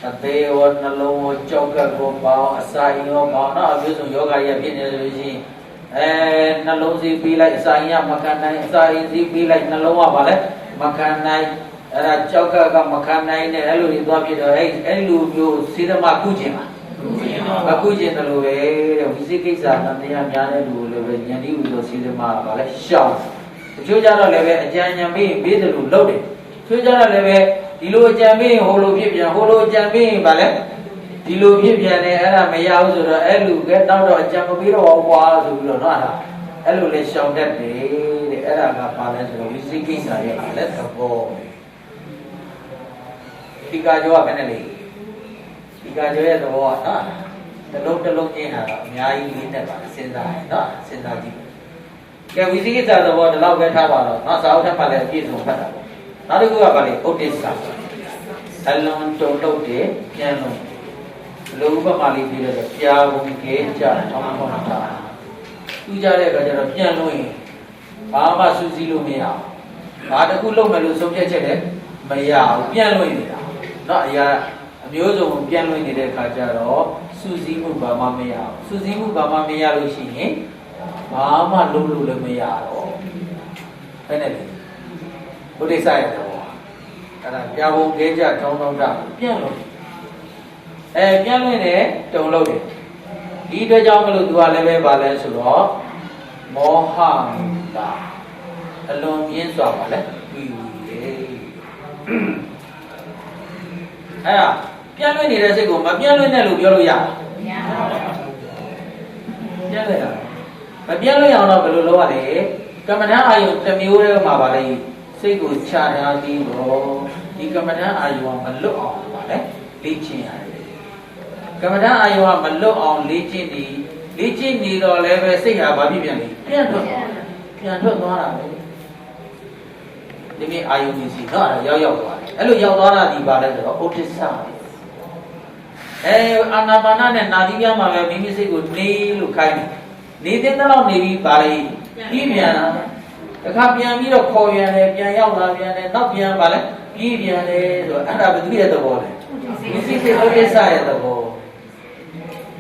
အသေးရောနှလုံးရောကြောက်ကပ်ကိုပေါင်းအစာရင်ရောပေါင်းတော့အမျိုးစုံယောဂရဖြစ်နေလို့ရှိရင်နှလုံးစီးပြီးလိုက်အစာရင်ကမခံနိုင်အစာရင်စီးပြီးလိုက်နှလုံးကပါလေမခံနိုင်အဲ့ဒါကြောက်ကပ်ကမခံနိုင်နဲ့အဲ့လိုတွေသွားဖြစ်တော့အဲ့လိုမျိုးစေတမကုကျင်ပါအခုကျင်တယ်လို့ပဲတဲ့ဝိသိကိစ္စတန်တရားများတဲ့လူလိုပဲဉာဏ်ဤဟူသောစေတမကပါလေရှောင်းတချို့ကြတော့လည်းပဲအကြံဉာဏ်ပြီးတယ်လို့လုပ်တယ်တချို့ကြတော့လည်းပဲဒီလိုအကြံပေးရင်ဟိုလိုဖြစ်ပြန်ဟိုလိုအကြံပေးရင်ဗာလဲဒီလိုဖြစ်ပြန်တယ်အဲ့ဒါမရဘူးဆိုတော့အဲ့လူကနောက်တော့အကြံမပေးတော့ဘူးကွာဆိုပြီးတော့နော်အဲ့လိုလဲရှောင်တတ်တယ်တဲ့အဲ့ဒါကပါလဲဆိုတော့ဝိသိကိစ္စရဲ့လက်သဘောဒီကကြောကဘယ်နဲ့လဲဒီကကြောရဲ့သဘောကနော်တလုံးချင်းဟာတော့အများကြီးလေးတက်ပါစဉ်းစားရနော်စဉ်းစားကြည့်ကဲဝိသိကိစ္စသဘောဒီလောက်ပဲထားပါတော့နော်စာအုပ်ထပ်ပါလဲအပြည့်စုံဖတ်တာပေါ့နောက်တစ်ခုကဗာလေဥဒိစ္စအလွန်တုံ့တယ်ပြန်လို့လူဥပမာလေးပြီးတော့ပြာဘုံကေကြထောင်းထောင်းတာသူကြတဲ့အခါကျတော့ပြန်လို့ရင်ဘာမှစူးစီးလို့မရဘူးဘာတစ်ခုလုပ်မယ်လို့ဆုံးဖြတ်ချက်လည်းမရဘူးပြန်လို့နေတာเนาะအရာအမျိုးစုံပြန်လို့နေတဲ့အခါကျတော့စူးစီးမှုဘာမှမရဘူးစူးစီးမှုဘာမှမရလို့ရှိရင်ဘာမှလုပ်လို့လည်းမရတော့ဘယ်နဲ့လဲဘုဒိစ္စရဲ့တော့အဲ့ဒါပြာဘုံခဲကြထောင်းထောင်းတာပြန်လို့ပြန်လို့နေတုံလို့တယ်ဒီအတွက်ကြောင့်မလို့သူကလည်းပဲပါလဲဆိုတော့မောဟတာအလွန်ပြင်းစွာပါလဲပြီးပြီအဲ့ဒါပြန်လို့နေတဲ့စိတ်ကိုမပြန်လို့နဲ့လို့ပြောလို့ရလားမရပါဘူးပြန်လို့ရမပြန်လို့ရအောင်တော့ဘယ်လိုလုပ်ရလဲကမ္မဋ္ဌာန်းအာယုတစ်မျိုးတည်းမှာပါလဲစိတ်ကိုချထားပြီးတော့ဒီကမ္မဋ္ဌာန်းအာယုကမလွတ်အောင်ပါလေလေ့ကျင့်ရတယ်ကမ္မဋ္ဌာန်းအာယုကမလွတ်အောင်လေ့ကျင့်ပြီး lý chi nhị rồi lấy về xây hà bà bị biển thuận đó là đi mi ai dùng gì nó là giao rồi ấy lúc giao đó là gì bà đây rồi ốp sao anapana này nào đi mà về mình sẽ có ní lúc khai ní thế nào ní bị bà đây đi biển cái khác biển mi rồi khôi này biển giao là biển này nóc biển bà đây đi biển này rồi anh đã bị đuổi đâu rồi mình sẽ ốp sao đâu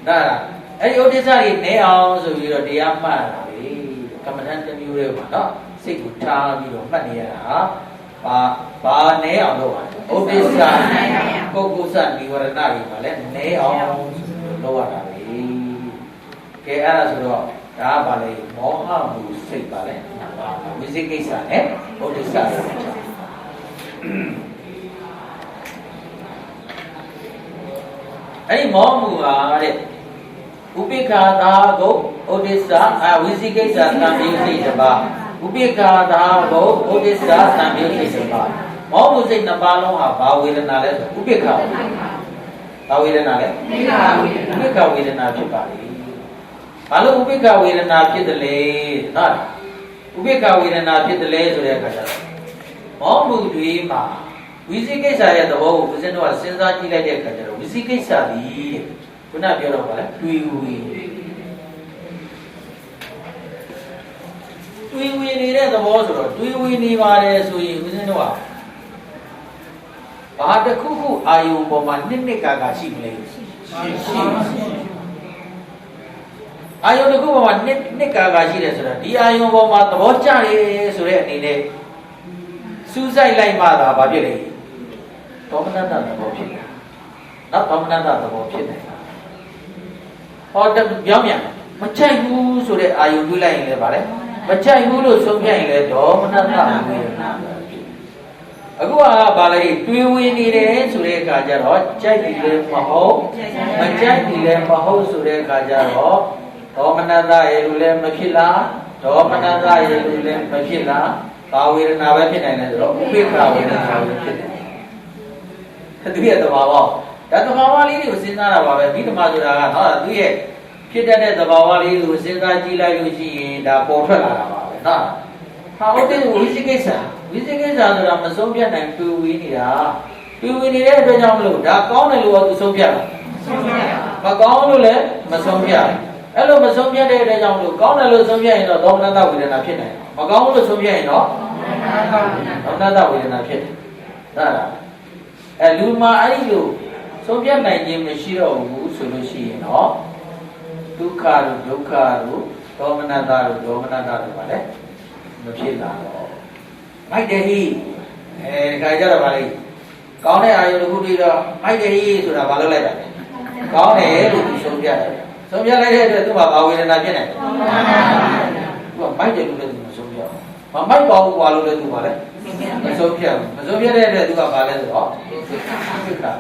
đó ấy ốp sao thì nếu ông rồi đi ăn mà cầm thân cho nhiều rồi mà đó sẽ có cha nhiều mà đi à bà nếu ông đâu ốp sao cô san đi vào đây mà lấy nếu ông đâu vào đây cái ara rồi đó bà lấy mỏ ham bù xây bà lấy mình sẽ cái sao này ốp sao ấy mỏ mù à đấy Upikata go Odessa Visikesa Samyusi Saba Upikata go Odessa Samyusi Saba Mõ mu sinh năm ba long hà bảo vệ na lẽ Upikha bảo vệ na lẽ Upikha vệ naဖြစ်ပါလေဘာလို့Upikha vệ naဖြစ်တယ်လဲနော်Upikha vệ naဖြစ်တယ်လဲဆိုတဲ့အခါကျတော့မောမှုတွေမှာဝိသိကိစ္စရဲ့သဘောကိုဦးဇင်းတို့ကစဉ်းစားကြည့်လိုက်တဲ့အခါကျတော့ဝိသိကိစ္စသည်ခုနပြောတော့ဗါလဲတွေးဝေနေတဲ့သဘောဆိုတော့တွေးဝေနေပါတယ်ဆိုရင်ဦးဇင်းတို့ကဘာတစ်ခုခုအာယုံပေါ်မှာနှစ်ကာရှိမလဲရှိအာယုံတစ်ခုပေါ်မှာနှစ်ကာရှိတယ်ဆိုတော့ဒီအာယုံပေါ်မှာသဘောကျရဲဆိုတဲ့အနေနဲ့စူးစိုက်လိုက်မှသာဘာဖြစ်လဲဒေါမနတသဘောဖြစ်တယ်နောက်ဒေါမနတသဘောဖြစ်တယ်ဟောပြောင်းပြန်မချိုက်ဘူးဆိုတဲ့အာယုံတွေးလိုက်ရင်လည်းဗါလဲမချိုက်ဘူးလို့ဆုံးဖြတ်ရင်လည်းဒေါမနတဝေဒနာအခုကဗါလဲတွေးဝင်နေတယ်ဆိုတဲ့အခါကျတော့ကြိုက်တယ်လည်းမဟုတ်မကြိုက်တယ်လည်းမဟုတ်ဆိုတဲ့အခါကျတော့ဒေါမနတရဲ့လူလည်းမဖြစ်လားဒေါမနတရဲ့လူလည်းမဖြစ်လားဘာဝေဒနာပဲဖြစ်နိုင်လဲဆိုတော့ဥပိ္ပခဝေဒနာပဲဖြစ်တယ်သူရဲ့သဘာဝဒါသဘာဝလေးတွေကိုစဉ်းစားတာပါပဲဒီဓမ္မဆိုတာကနော်သူရဲ့ဖြစ်တတ်တဲ့သဘာဝလေးတွေကိုစဉ်းစားကြည့်လိုက်လို့ရှိရင်ဒါပေါ်ထွက်လာတာပါပဲနော်ဟာဟုတ်တယ်ဝိသိကိစ္စဆိုတာမဆုံးဖြတ်နိုင်တွေ့ဝေးနေတာတွေ့ဝေးနေတဲ့အတွက်ကြောင့်မလို့ဒါကောင်းတယ်လို့သူဆုံးဖြတ်တာမကောင်းလို့လည်းမဆုံးဖြတ်အဲ့လိုမဆုံးဖြတ်တဲ့အတွက်ကြောင့်မလို့ကောင်းတယ်လို့ဆုံးဖြတ်ရင်တော့ဒေါမနတဝေဒနာဖြစ်နိုင်တယ်မကောင်းလို့ဆုံးဖြတ်ရင်တော့ဒေါမနတဝေဒနာဖြစ်တယ်ဟုတ်လားလူမှာအဲ့ဒီလိုဆုံးဖြတ်နိုင်ခြင်းမရှိတော့ဘူးဆိုလို့ရှိရင်တော့ဒုက္ခတို့ဒုက္ခတို့ဒေါမနတတို့ဒေါမနတတို့ပါလေမဖြစ်လာတော့မိုက်တယ်ဟိခါကြတော့ပါလေကောင်းတဲ့အာယုတစ်ခုတည်းတော့မိုက်တယ်ဟိဆိုတာဘာလို့လိုက်တာလဲကောင်းတယ်လို့သူဆုံးဖြတ်တယ်ဆုံးဖြတ်လိုက်တဲ့အတွက်သူ့မှာဘာဝေဒနာဖြစ်နေလဲသူကမိုက်တယ်လို့လည်းသူမဆုံးဖြတ်မမိုက်ပါဘူးကွာလို့လည်းသူပါလေမဆုံးဖြတ်တဲ့အတွက်သူကဘာလဲဆိုတော့ဖြစ်တာ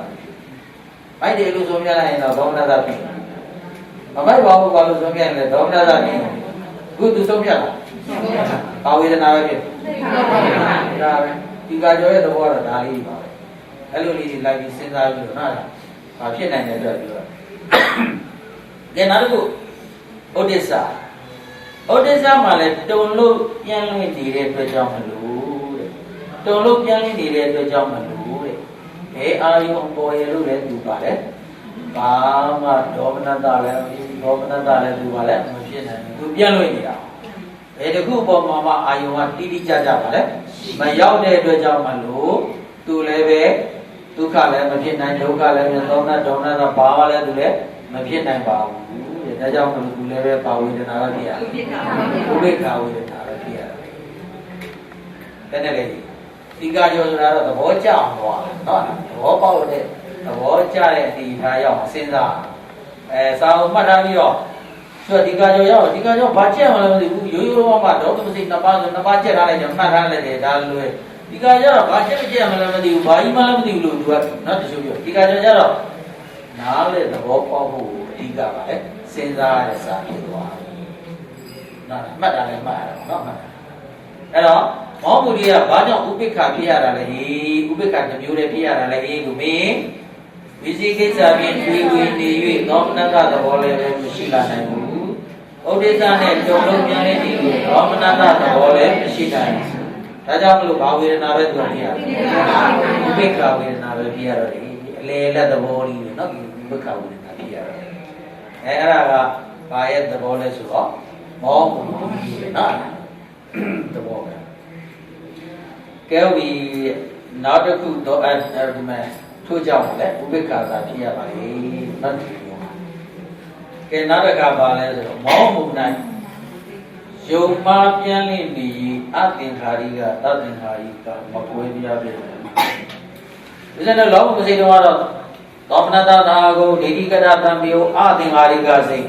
မိုက်တယ်လို့ဆုံးဖြတ်လိုက်ရင်တော့ဒေါမနတဖြစ်မမိုက်ပါဘူးကွာလို့ဆုံးဖြတ်ရင်လည်းဒေါမနတဖြစ်ခုသူဆုံးဖြတ်တာဘာဝေဒနာပဲဖြစ်ဒါပဲဒီကကြောရဲ့သဘောကတော့ဒါလေးပါပဲအဲ့လိုလေးတွေလိုက်ပြီးစဉ်းစားပြီးတော့နော်ဘာဖြစ်နိုင်တဲ့အတွက်ပြောတယ်နောက်တစ်ခုဩဒိစ္စမှာလည်းတုံလို့ပြန်လွင့်နေတဲ့အတွက်ကြောင့်မလို့တဲ့တုံလို့ပြန်လွင့်နေတဲ့အတွက်ကြောင့်မလို့တဲ့ဘယ်အာယုံပေါ်ရလို့လည်းသူပါလေဘာမှဒေါမနတလည်းဒေါမနတလည်းသူပါလေမဖြစ်နိုင်ဘူးသူပြန်လွင့်နေတာဘယ်တစ်ခုပေါ်မှာမှအာယုံကတိတိကျကျပါလေမရောက်တဲ့အတွက်ကြောင့်မလို့သူလည်းပဲဒုက္ခလည်းမဖြစ်နိုင်ဒုက္ခလည်းမသောနာဒေါမနတဘာမှလည်းသူလည်းမဖြစ်နိုင်ပါဘူးတဲ့ဒါကြောင့်မလို့သူလည်းပဲပါဝေဒနာပဲဖြစ်ရတယ်ဥပိ္ပခဝေဒနာပဲဖြစ်ရတယ်တဲ့နဲ့လေဒီကကြောဆိုတာတော့သဘောကျအောင်သွားနော်သဘောပေါက်တဲ့သဘောကျတဲ့အနေထားရောက်စဉ်းစားစာအုပ်မှတ်ထားပြီးတော့ဆိုတော့ဒီကကြောရောက်ဒီကကြောဘာချက်မှလည်းမသိဘူးရိုးရိုးမှဒေါသမစိနှစ်ပါးဆိုနှစ်ပါးချက်ထားလိုက်ကြမှတ်ထားလိုက်တယ်ဒါလွယ်ဒီကကြောတော့ဘာချက်မချက်မှလည်းမသိဘူးဘာကြီးမှလည်းမသိဘူးလို့သူကနော်တချို့ပြောဒီကကြောကျတော့နားလေသဘောပေါက်ဖို့အဓိကပါလေစဉ်းစားရတဲ့စာဖြစ်သွားတယ်နော်မှတ်တာလည်းမှတ်ရတော့နော်မှတ်အဲ့တော့မောမူရိယဘာကြောင့်ဥပိ္ပခဖြစ်ရတာလဲဥပိ္ပခတစ်မျိုးတည်းဖြစ်ရတာလဲလို့မင်းဝိသိကိစ္စဖြင့်တွေးဝေနေ၍သောမနတသဘောလည်းမရှိလာနိုင်ဘူး Odessa ne jolo piane di Ramananda Bole Shita. Tajam lu bawi na be to dia. Ubekha we na be dia ro le la the body no ubekha we na dia. Era ga ba ye the bole so do mo na the bole. Ke wi na ta khu do di ma thu jaw le ubekha sa phia ya ba le na ke na ta ka ba le so mo mu nai Yo ma pian lin ni a tin khari ga ta tin khari ka ma kwe piya be. Ise ne lo mu sei do ro Domanata tha ko Dehi kara tambyo a tin khari ka sei.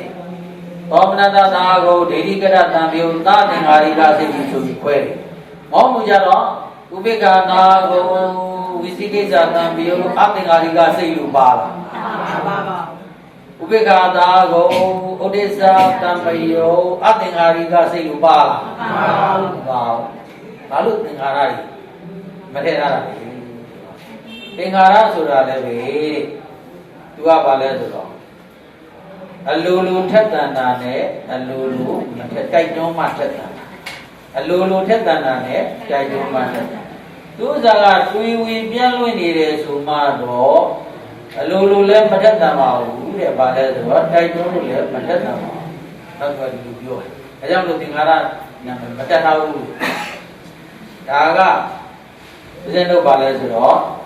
Domanata tha ko Dehi kara tambyo ta tin khari ka sei ji so ji kwe. Mo mu ja ro Ubekha na ko Visikesa tambyo a tin khari ka sei lu ba la. Ba ba. Ubekha ta ko Odessa Tambayo Atingari ka sei lu ba la ba ba lu tingara ri ma the ra la tingara soda le be tu ka ba le so do alulu thet tan na ne alulu ma thet tai tong ma thet tan alulu thet tan na ne tai tong ma thet tu sa ka twi wi pian lwin ni de so ma do alulu le ma thet tan ma hu de ba le so tai tong lu le ma thet tan ma That's what you do. I don't think Hara, but that's how you Taga isn't no balance at all.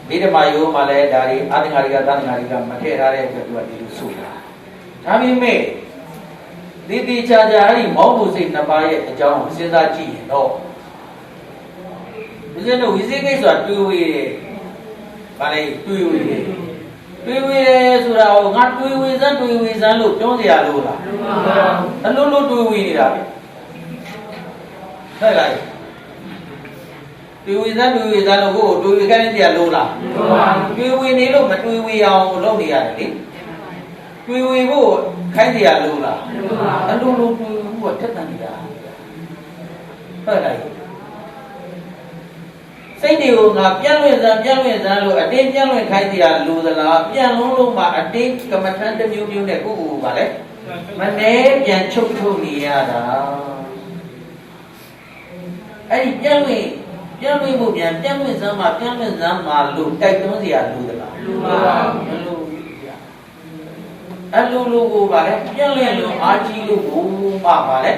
Did Mayo, Malay, Dari, Adinariga, Danariga, Matera, to Sula. Tami me. Did the Chajari, Momus in Nabai, John, Sidachi, no. Isn't no easy or 2 way. Malay, 2 way. တွေ့ဝေးဆိုတာကိုငါတွေ့ဝေးစမ်းလို့ပြောစရာလိုလားအလုံးလုံးတွေ့ဝေးနေတာပဲဟုတ်လားတွေ့ဝေးစမ်းလို့ကိုတွေ့ဝေးခိုင်းစရာလိုလားတွေ့ဝေးနေလို့မတွေ့ဝေးအောင်လုပ်နေရတယ်လေတွေ့ဝေးဖို့ခိုင်းစရာလိုလားအလုံးလုံးတွေ့ဝေးဖို့ထက်သန်နေတာဟုတ်လားစိတ်တွေကိုငါပြန်လွင့်စမ်းလို့အတင်းပြန်လွင့်ခိုင်းတရားလူသလားပြန်လုံးလုံးမှာအတင်းကမ္မထန်တစ်မျိုးမျိုးနဲ့ကိုယ့်ပါလေမနေပြန်ချုပ်ထုတ်နေရတာအဲ့ဒီပြန်လွင့်မှုပြန်လွင့်စမ်းမှာလို့တိုက်တွန်းစရာလူသလားလူပါမလို့အလိုကိုပါလေပြန်လွင့်လို့အားကြီးလို့ကိုမှပါလေ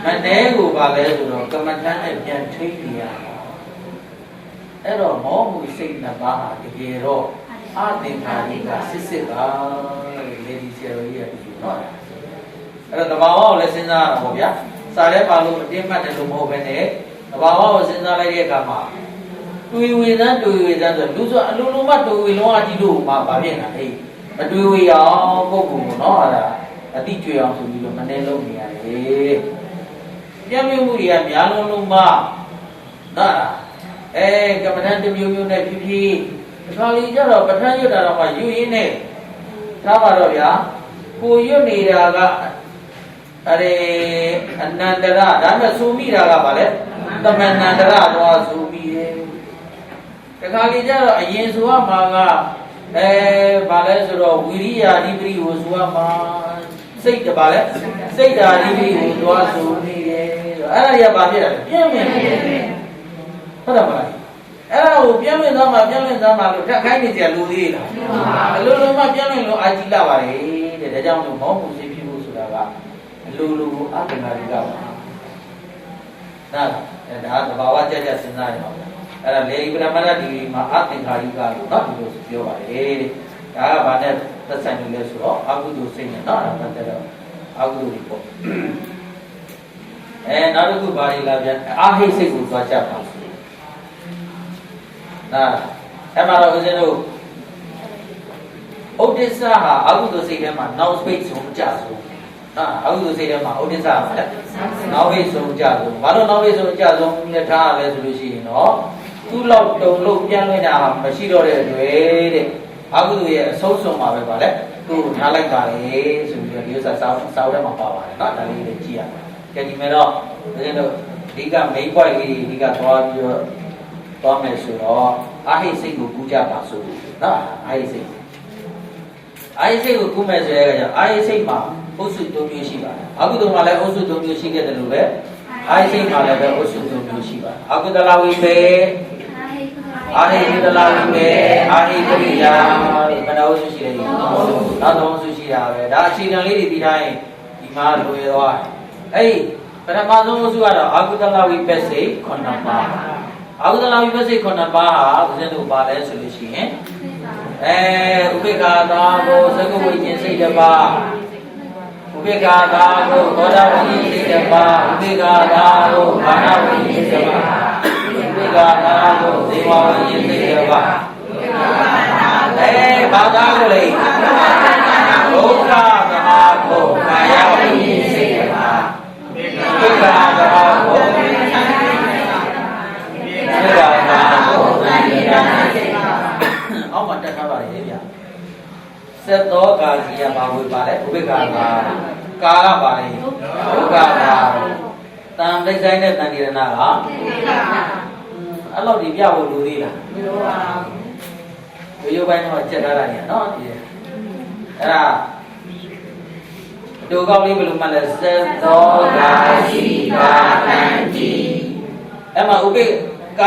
မနေကိုပါလေဆိုတော့ကမ္မထန်နဲ့ပြန်ထိနေရအဲ့တော့မောမှုစိတ်နှစ်ပါးဟာတကယ်တော့အသင်္ခါရိကစစ်ပါလေဒီဆရာကြီးကဒီနော်အဲ့တော့တဘာဝကိုလည်းစဉ်းစားရမှာပေါ့ဗျာစာရဲပါလို့အတင်းမှတ်တယ်လို့မဟုတ်ဘဲနဲ့တဘာဝကိုစဉ်းစားလိုက်တဲ့အခါမှာတွေ့ဝေစမ်းဆိုလူဆိုအလိုလိုမှတွေ့ဝေလုံးအကြည့်လို့မှပါပြင်တာဟဲ့မတွေ့ဝေအောင်ပုဂ္ဂိုလ်ကိုနော်အဲ့ဒါအတိကျွေအောင်ဆိုပြီးတော့မနေလုံးနေရတယ်ပြည့်မြမှုတွေကများလုံးမှနော်ကမ္မထန်တစ်မျိုးမျိုးနဲ့ဖြစ်ဖြစ်ဒီခါလေးကျတော့ပဋ္ဌာန်းရွတ်တာတော့မှယူရင်းနဲ့ထားပါတော့ဗျာကိုရွတ်နေတာကအနန္တရဒါနဲ့စူမိတာကဗာလဲသမဏန္တရတော့စူမိတယ်ဒီခါလေးကျတော့အရင်ဆိုရမှာကဗာလဲဆိုတော့ဝိရိယာဓိပတိကိုဆိုရမှာစိတ်တဗာလဲစိတ်ဓာဓိပတိကိုသွားစူမိတယ်အဲ့ဒါတွေကဗာဖြစ်တာပြင်းပြင်းဟုတ်တယ်မလားအဲ့ဒါကိုပြန်လွင့်သားမှာလို့ထက်ခိုင်းနေကြလူသေးလားအလိုလိုမှပြန်လွင့်လို့အာကြီးလာပါလေတဲ့ဒါကြောင့်လို့မောမှုစိတ်ဖြစ်ဖို့ဆိုတာကအလိုလိုကိုအတ္တနာရိကပါဒါသဘာဝကြကြစဉ်းစားရအောင်အဲ့ဒါလေပရမတ္တဒီမှာအတ္တနာရိကလို့နော်ဒီလိုပြောပါတယ်တဲ့ဒါကဘာနဲ့သက်ဆိုင်လို့လဲဆိုတော့အကုသိုလ်စိတ်နဲ့နော်အဲ့ဒါတက်တော့အကုသိုလ်တွေပေါ့နောက်တစ်ခုဘာတွေလာပြန်အာဟိစိတ်ကိုသွားကြပါအဲ့မှာတော့ဦးဇင်းတို့ဥဒိစ္စဟာအကုသိုလ်စိတ်ထဲမှာနောက်ပိတ်ဆုံးကြဆုံးအကုသိုလ်စိတ်ထဲမှာဥဒိစ္စဟာနောက်ပိတ်ဆုံးကြဆုံးဘာလို့နောက်ပိတ်ဆုံးကြဆုံးလက်ထားရလဲဆိုလို့ရှိရင်တော့သူ့လောက်တုံလို့ပြန်လွှင့်တာမရှိတော့တဲ့အတွက်တဲ့အကုသိုလ်ရဲ့အဆုံးစွန်မှာပဲပါလေသူ့ထားလိုက်ပါလေဆိုပြီးတော့ဒီဥစ္စာစောက်ထဲမှာပါပါတယ်နော်ဒါလေးလည်းကြည့်ရပါကြည့်မယ်တော့ဦးဇင်းတို့ဒီက main point လေးဒီကသွားပြီးတော့သွားမယ်ဆိုတော့အာဟိစိတ်ကိုကူးကြပါစို့နော်အာဟိစိတ်ကိုကူးမယ်ဆိုရဲကကြောင့်အာဟိစိတ်မှာ ဥစု၃မျိုးရှိပါတယ်အကုသိုလ်မှာလည်းဥစု၃မျိုးရှိခဲ့တယ်လို့ပဲအာဟိစိတ်မှာလည်းပဲဥစု၃မျိုးရှိပါတယ်အကုသလဝိပေအာဟိကုသလဝိပေအာဟိကရိယာဘယ်နှဥစုရှိလဲနောက်၃ဥစုရှိတာပဲဒါအခြေခံလေးတွေပြီးတိုင်းဒီမှာလွယ်သွားအဲ့ဒီပထမဆုံးဥစုကတော့အကုသလဝိပေစိတ်9ပါးအကုသလဝိပေစိတ်9ပါးဟာဦးဇင်းတို့ပါလဲဆိုလို့ရှိရင်ဥပိ္ပခာသာကိုသက္ကဝိညာဉ်စိတ်တစ်ပါးဥပိ္ပခာသာကိုသောတာဝိညာဉ်စိတ်တစ်ပါးဥပိ္ပခာသာကိုဘာနာဝိညာဉ်စိတ်တစ်ပါးဥပိ္ပခာသာကိုဇေဝဝိညာဉ်စိတ်တစ်ပါးဘာသာကိုလေဒုက္ခသမာကိုကာယဝိညာဉ်စိတ်တစ်ပါးဥပိ္ပခာသာကိုဥပိ္ပခာသာကိုသံဃာစိတ်အောက်မှာတက်ထားပါလေဗျာစက်သောကာစီယဘာဝေပါလဲဥပိ္ပခာသာကာကပါလေဒုက္ခသာတန်တိတ်ဆိုင်တဲ့တန်တိရဏကအဲ့လောက်ဒီပြဖို့လူသေးလားမလိုပါဘူးရိုးပိုင်းတော့ချက်ထားတာညနော်ဒီအဲ့ဒါဒုကောက်လေးဘယ်လိုမှလဲစက်သောကာစီကာတန်တိအဲ့မှာဥပိ္ပ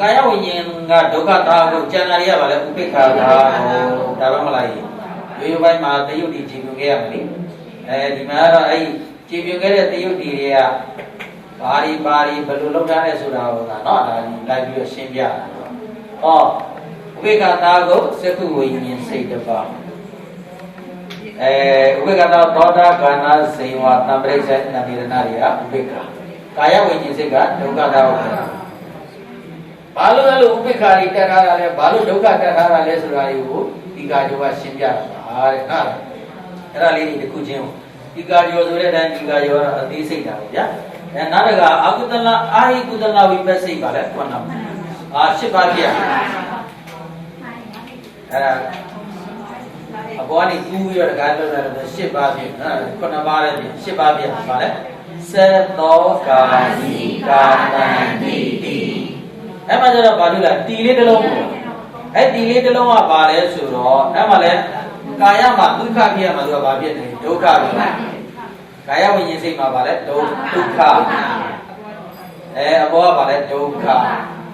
ကာယဝိညာဉ်ကဒုက္ခတာကိုကျန်တာတွေကပါလဲဥပိ္ပခာတာကိုဒါပဲမလားရိုးရိုးပိုင်းမှာတယုတ်တီကြည်ပြုခဲ့ရမယ်လေဒီမှာကတော့အဲ့ကြည်ပြုခဲ့တဲ့တယုတ်တီတွေကဘာတွေဘယ်လိုလုပ်ထားလဲဆိုတာဟောတာเนาะဒါလိုက်ပြီးရှင်းပြတာဟောဥပိ္ပခာတာကိုသက္ကုဝိညာဉ်စိတ်တစ်ပါးဥပိ္ပခာတာသောတာခန္ဓာဇေဝတံပရိစ္ဆေနတိရဏတွေကဥပိ္ပခာကာယဝိညာဉ်စိတ်ကဒုက္ခတာကိုဘာလို့အဲ့လိုဥပိ္ပခာတွေတက်ထားတာလဲဘာလို့ဒုက္ခတက်ထားတာလဲဆိုတာတွေကိုဒီကာကျော်ကရှင်းပြတာပါတဲ့ဟာအဲ့ဒါလေးတွေတစ်ခုချင်းဒီကာကျော်ဆိုတဲ့အတိုင်းဒီကာကျော်ကအသေးစိတ်တာပေါ့ဗျာနောက်တစ်ခါအကုသလအာဟိကုသလဝိပဿိပါလဲခုနက8ပါးပြအဲ့ဒါအပေါ်ကနေကူးပြီးတော့တကားလောက်လာတော့8ပါးပြခုနပါးလည်း8ပါးပြပါလဲသတောကာစီကာတံတိတိအဲ့မှာကျတော့ဘာလို့လဲတီလေးတစ်လုံးပေါ့အဲ့တီလေးတစ်လုံးကပါလဲဆိုတော့အဲ့မှာလဲကာယမှာဒုက္ခဖြစ်ရမှာသူကဘာဖြစ်နေဒုက္ခပဲကာယဝိညာဉ်စိတ်မှာပါလဲဒုက္ခအဘောကပါလဲဒုက္ခ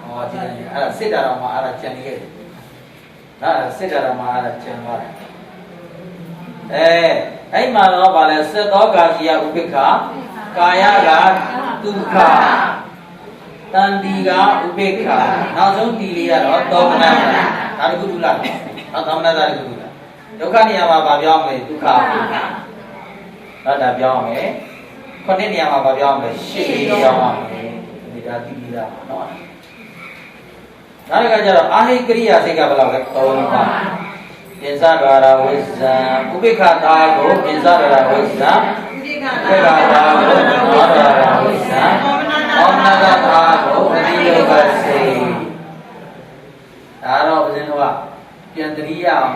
ဟောဒီအဲ့ဒါစစ်တာတော့မှအဲ့ဒါကျန်နေခဲ့တယ်နော်စစ်တာတော့မှအဲ့ဒါကျန်သွားတယ်အဲ့မှာတော့ပါလဲစက်သောကာစီယဥပိ္ပခာကာယကဒုက္ခတန်တီကဥပိ္ပခာနောက်ဆုံးတီလေးကတော့သောမနတာဒါတခုတူလားနော်သောမနတာတခုတူလားဒုက္ခနေရာမှာဗာပြောင်းမယ်ဒုက္ခဒါပြောင်းမယ်ခုနှစ်နေရာမှာဗာပြောင်းမယ်ရှစ်လေးပြောင်းမယ်ဒီဒါတီလေးလားနော်နောက်တစ်ခါကျတော့အာဟိကရိယာစိတ်ကဘယ်လောက်လဲ3ပါးပိစဒွါရဝိဇ္ဇံဥပိ္ပခာတာကိုပိစဒွါရဝိဇ္ဇံဥပိ္ပခာတာကိုသောဒွါရဝိဇ္ဇံမောနတတာကိုအတိယကစေဒါတော့ဦးဇင်းတို့ကပြန်တရိယအောင်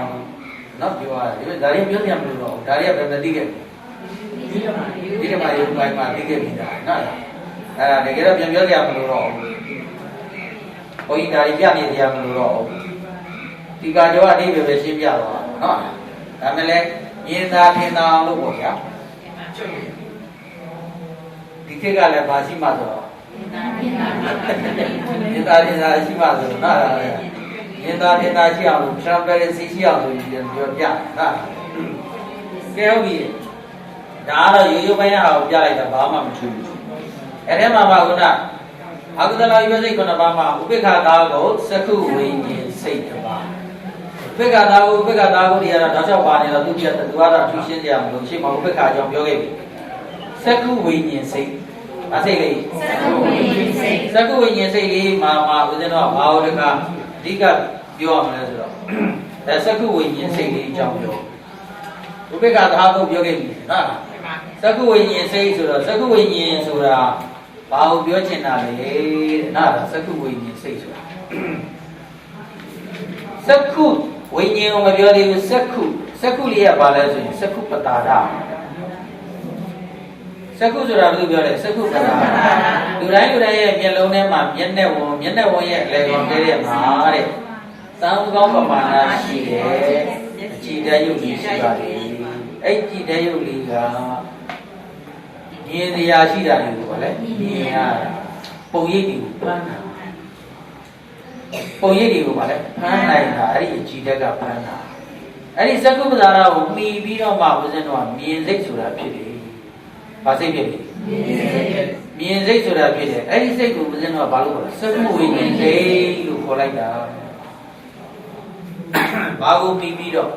နော်ပြောရတယ်ဒါရင်ပြောပြမလို့တော့ဒါတွေကဘယ်မသိခဲ့ဘူးဒီကမှာရုပ်ပိုင်းမှာသိခဲ့ပြီဒါနော်အဲ့ဒါတကယ်တော့ပြန်ပြောကြမလို့တော့ဘုန်းကြီးဒါတွေပြနေကြမလို့တော့ဒီကကြောအတိပဲပဲရှင်းပြတော့နော်ဒါမဲ့လည်းမြင်သာထင်သာအောင်လို့ပေါ့ဗျာဒီခေတ်ကလည်းဘာရှိမှဆိုတော့မြင်သာထင်သာရှိမှဆိုတော့နော်မြင်သာထင်သာရှိအောင်လို့ transparency ရှိအောင်ဆိုရင်ပြောပြနော်ကဲဟုတ်ပြီဒါကတော့ရိုးရိုးပိုင်းရအောင်ပြလိုက်တာဘာမှမထူးဘူးအဲ့ဒီမှာကခုနအကုသလဝိပဿိ9ပါးမှာဥပိ္ပခာတာကိုသက္ခုဝိညာဉ်စိတ်တစ်ပါးဥပိ္ပခာတာကိုတွေကတော့တောက်လျှောက်ပါနေတော့သူကတော့ထူးရှင်းကြရမလို့ရှင်းမဥပိ္ပခာကြောင့်ပြောခဲ့ပြီသက္ခုဝိညာဉ်စိတ်အစိတ်လေးသက္ခုဝိညာဉ်စိတ်လေးမှာဦးဇင်းတော်ဘာလို့တကအဓိကပြောရမလဲဆိုတော့သက္ခုဝိညာဉ်စိတ်လေးအကြောင်းပြောဥပိ္ပခာတာကိုပြောခဲ့ပြီနော်သက္ခုဝိညာဉ်စိတ်ဆိုတော့သက္ခုဝိညာဉ်ဆိုတာဘာကိုပြောချင်တာလဲတဲ့နော်သက္ခုဝိညာဉ်စိတ်ဆိုတာသက္ခုဝိညာဉ်ကိုမပြောသေးဘူးသက္ခုလေးကဘာလဲဆိုရင်သက္ခုပတာဒသက္ခုဆိုတာဘယ်လိုပြောလဲသက္ခုပတာဒလူတိုင်းရဲ့မျက်လုံးထဲမှာမျက်နှာဝန်ရဲ့အလေကောင်တဲတဲ့မှာတဲ့သံကောင်းပမာဏရှိတယ်အခြေတည်းယုတ်ကြီးရှိပါတယ် အဲ့ကြည်တဲ့ရုပ်လေးကမြင်တရားရှိတာတွေကိုဗါလဲမြင်ရပုံရိပ်တွေကိုဖမ်းတာပုံရိပ်တွေကိုဗါလဲဖမ်းနိုင်တာအဲ့ဒီကြည်တဲ့ကဖမ်းတာအဲ့ဒီသက္ကုပ္ပဇာရကိုမှီပြီးတော့မှဦးဇင်းတို့ကမြင်စိတ်ဆိုတာဖြစ်တယ်။ဘာစိတ်ဖြစ်လဲ။မြင်စိတ်ဆိုတာဖြစ်တယ်။အဲ့ဒီစိတ်ကိုဦးဇင်းတို့ကဘာလို့ခေါ်လဲ။သက္ကုဝိညာဉ်စိတ်လို့ခေါ်လိုက်တာ။ဘာကိုမှီပြီးတော့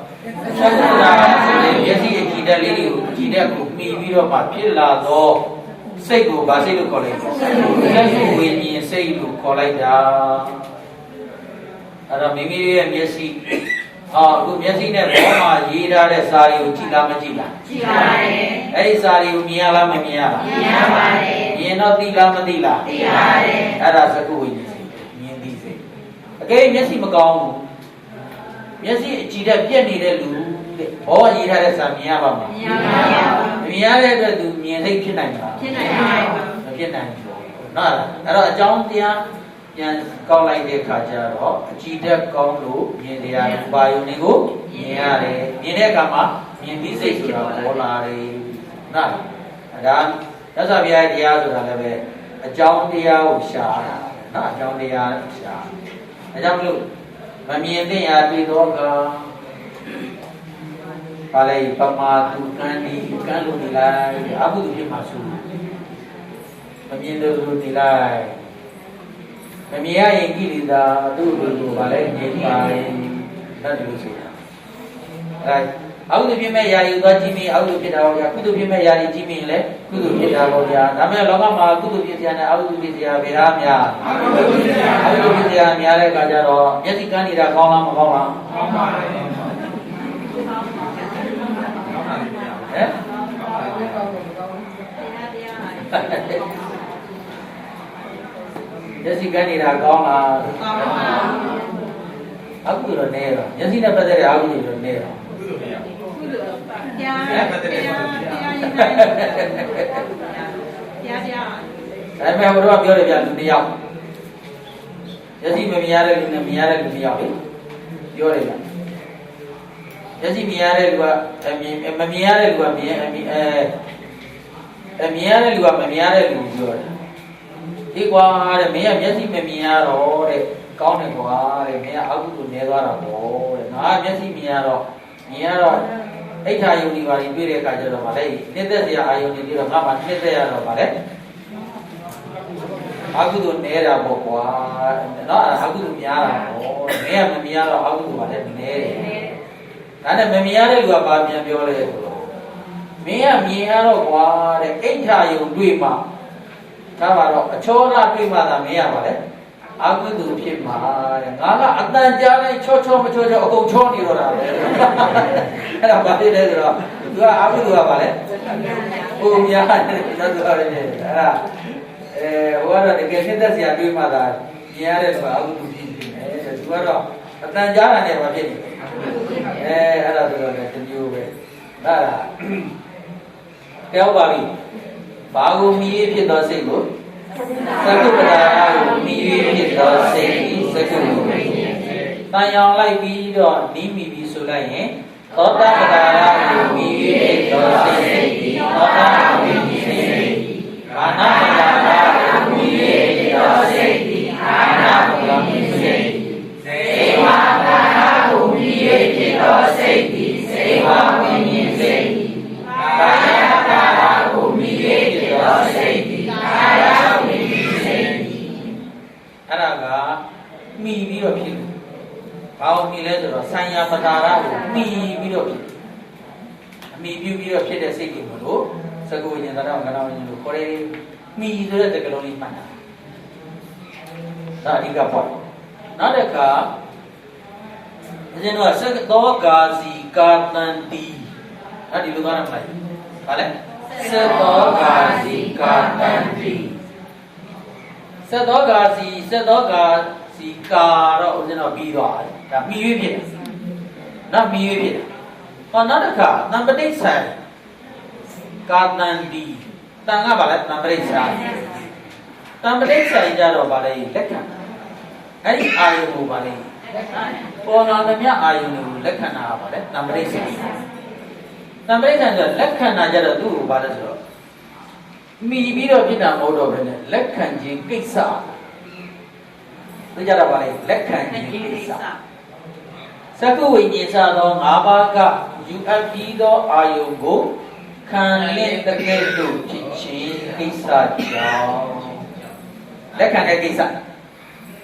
သက္ကုပ္ပဇာရဆိုတဲ့မျက်စိအကြည့်တဲ့လေးတွေကိုကြည့်တဲ့ကိုမှီပြီးတော့မှဖြစ်လာတော့စိတ်ကိုဘာစိတ်လို့ခေါ်လဲ။သက္ကုဝိညာဉ်စိတ်လို့ခေါ်လိုက်တာ။အဲ့တော့မိမိရဲ့မျက်စိအခုမျက်စိနဲ့ဘောမှာရေးထားတဲ့စာတွေကိုကြည့်လားမကြည့်လားကြည့်ပါတယ်အဲ့ဒီစာတွေကိုမြင်ရလားမမြင်ရလားမြင်ရပါတယ်မြင်တော့သိလားမသိလားသိပါတယ်အဲ့ဒါသက္ကုဝိညာဉ်စိတ်မြင်သိစိတ်အကယ်မျက်စိမကောင်းဘူးမျက်စိအကြည့်တဲ့ပြက်နေတဲ့လူတဲ့ဘောရေးထားတဲ့စာမြင်ရပါမလားမြင်ရပါဘူးမြင်ရတဲ့အတွက်သူမြင်စိတ်ဖြစ်နိုင်မလားဖြစ်နိုင်ပါဘူးမဖြစ်နိုင်ဘူးနော်အဲ့တော့အကြောင်းတရားပြန်ကောက်လိုက်တဲ့ခါကျတော့အကြည့်တက်ကောင်းလို့မြင်တရားဥပါယုန်တွေကိုမြင်ရတယ်မြင်တဲ့အခါမှာမြင်သိစိတ်ဆိုတာပေါ်လာတယ်နော်ဒါသစ္စာပြရဲ့တရားဆိုတာလည်းပဲအကြောင်းတရားကိုရှာတာနော်အကြောင်းတရားရှာဒါကြောင့်မလို့မမြင်တဲ့ရာတွေ့တော့ကပါလေပမာသူကံဒီကံလို့ဒီလိုက်အဘုဒ္ဓဖြစ်မှာဆိုမမြင်တယ်လို့ဒီလိုက်မမြင်ရရင်ကိလေသာသူ့လိုလိုပါလဲငြိမ်းပါတယ်တတ်လို့ဆိုတာအဲအောက်သူဖြစ်မဲ့ယာယီသွားကြည့်မိအောက်သူဖြစ်တာပေါ့ဗျာကုသိုလ်ဖြစ်မဲ့ယာယီကြည့်မိရင်လည်းကုသိုလ်ဖြစ်တာပေါ့ဗျာဒါမဲ့လောကမှာကုသိုလ်ဖြစ်စရာနဲ့အောက်သူဖြစ်စရာဘယ်ဟာများအောက်သူဖြစ်စရာများတဲ့အခါကျတော့မျက်စိကန်းနေတာကောင်းလားမကောင်းလားကောင်းပါဘူးဟမ်မျက်စိကန်းနေတာကောင်းလားကောင်းပါဘူးအခုတော့နေတော့မျက်စိနဲ့ပတ်သက်တဲ့အခုတော့နေတော့တရားဒါပေမဲ့ဘုရားပြောတယ်ဗျာလူတစ်ယောက်မျက်စိမမြင်ရတဲ့လူနဲ့မြင်ရတဲ့လူတစ်ယောက်လေပြောတယ်ဗျာမျက်စိမြင်ရတဲ့လူကမမြင်ရတဲ့လူကမြင်ရတဲ့လူကမမြင်ရတဲ့လူပြောတယ်ဒီကွာတဲ့မင်းကမျက်စိမမြင်ရတော့တဲ့ကောင်းတယ်ကွာတဲ့မင်းကအောက်ကိုနေသွားတာပေါ့တဲ့ငါမျက်စိမြင်ရတော့အိဋ္ဌာယုန်ဒီပါရင်တွေ့တဲ့အခါကျတော့ဗါလေနှစ်သက်စရာအာယုန်တွေပြီးတော့ငါမှနှစ်သက်ရတော့ဗါလေအာဟုတုနေတာပေါ့ကွာနော်အာဟုတုများတာပေါ့မင်းကမမြင်ရတော့အာဟုတုဗါလေနေတယ်ဒါနဲ့မမြင်ရတဲ့လူကဗာပြန်ပြောလဲဆိုတော့မင်းကမြင်ရတော့ကွာတဲ့အိဋ္ဌာယုန်တွေ့မှဒါပါတော့အချောလာတွေ့မှသာမင်းရပါလေအာဟုတုဖြစ်မှာတဲ့ငါကအတန်ကြားတိုင်းချောချောမချောချောအကုန်ချောနေတော့တာပဲအဲ့ဒါဘာဖြစ်လဲဆိုတော့သူကအာဟုတုကပါလေဟိုများတယ်သက်သွားတယ်အဲ့ဒါဟိုကတော့တကယ်ဖြစ်သက်စရာတွေ့မှသာမြင်ရတဲ့ဆိုအာဟုတုဖြစ်နေတယ်သူကတော့အတန်ကြားတာနဲ့ဘာဖြစ်နေလဲအဲ့ဒါဆိုတော့လည်းတစ်မျိုးပဲအဲ့ဒါကြောက်ပါပြီဘာကိုမြည်ဖြစ်သောစိတ်ကိုသက္ကုပ္ပဒါရကိုမြည်ဖြစ်သောစိတ်ဤသက္ကုကိုတန်ရောင်လိုက်ပြီးတော့နီးမိပြီးဆိုလိုက်ရင်သောတပဒါရကိုမြည်ဖြစ်သောစိတ်ဤသောတဝိညာဉ်စိတ်ဘာနာပဒါရကိုမြည်ဖြစ်သောစိတ်ဤအာနာပဝိညာဉ်စိတ်စေဝါဒါရကိုမြည်ဖြစ်သောစိတ်ဤစေဝါဝိညာဉ်စိတ်ဘာယတာရကိုမြည်ဖြစ်သောစိတ်ဤအာရဝိညာဉ်စိတ်အဲ့ဒါကမှီပြီးတော့ဖြစ်တယ်။ဘာလို့မှီလဲဆိုတော့ဆံရပတာရကိုမှီပြီးတော့ဖြစ်အမှီပြုပြီးတော့ဖြစ်တဲ့စိတ်တွေမလို့သက္ကုဝိညာဉ်သရဝကနာဝိညာဉ်လို့ခေါ်တယ်မှီဆိုတဲ့တကလုံးလေးမှတ်တာဒါအဓိကပေါ့နောက်တစ်ခါအရင်ကသက္ကောကာစီကာတန်တီအဲ့ဒီလိုသွားရမလားဗါလဲသက္ကောကာစီကာတန်တီသက္ကောကာစီကာတော့ဦးဇင်းတော်ပြီးသွားတယ်ဒါမှီရွေးဖြစ်တယ်နောက်မှီရွေးဖြစ်တယ်ဟောနောက်တစ်ခါတံပဋိစ္ဆာကာတန်တီတန်ကဗါလဲတံပဋိစ္ဆာတံပဋိစ္ဆာကြတော့ဗါလဲလက်ခံအဲ့ဒီအာယုံကိုဗါလဲပေါ်လာသမျှအာယုံကိုလက်ခံတာဗါလဲတံပဋိစ္ဆာ တံပရိသန်ဆိုလက်ခံတာကြတော့သူ့ကိုဘာလဲဆိုတော့မိပြီးတော့ဖြစ်တာမဟုတ်တော့ဘဲနဲ့လက်ခံခြင်းကိစ္စသိကြတာပါလေလက်ခံခြင်းကိစ္စသက္ကဝိညာဉ်စသော၅ပါးကယူအပ်ပြီးသောအာယုံကိုခံလင့်တကယ်လို့ဖြစ်ခြင်းကိစ္စကြောင့်လက်ခံတဲ့ကိစ္စ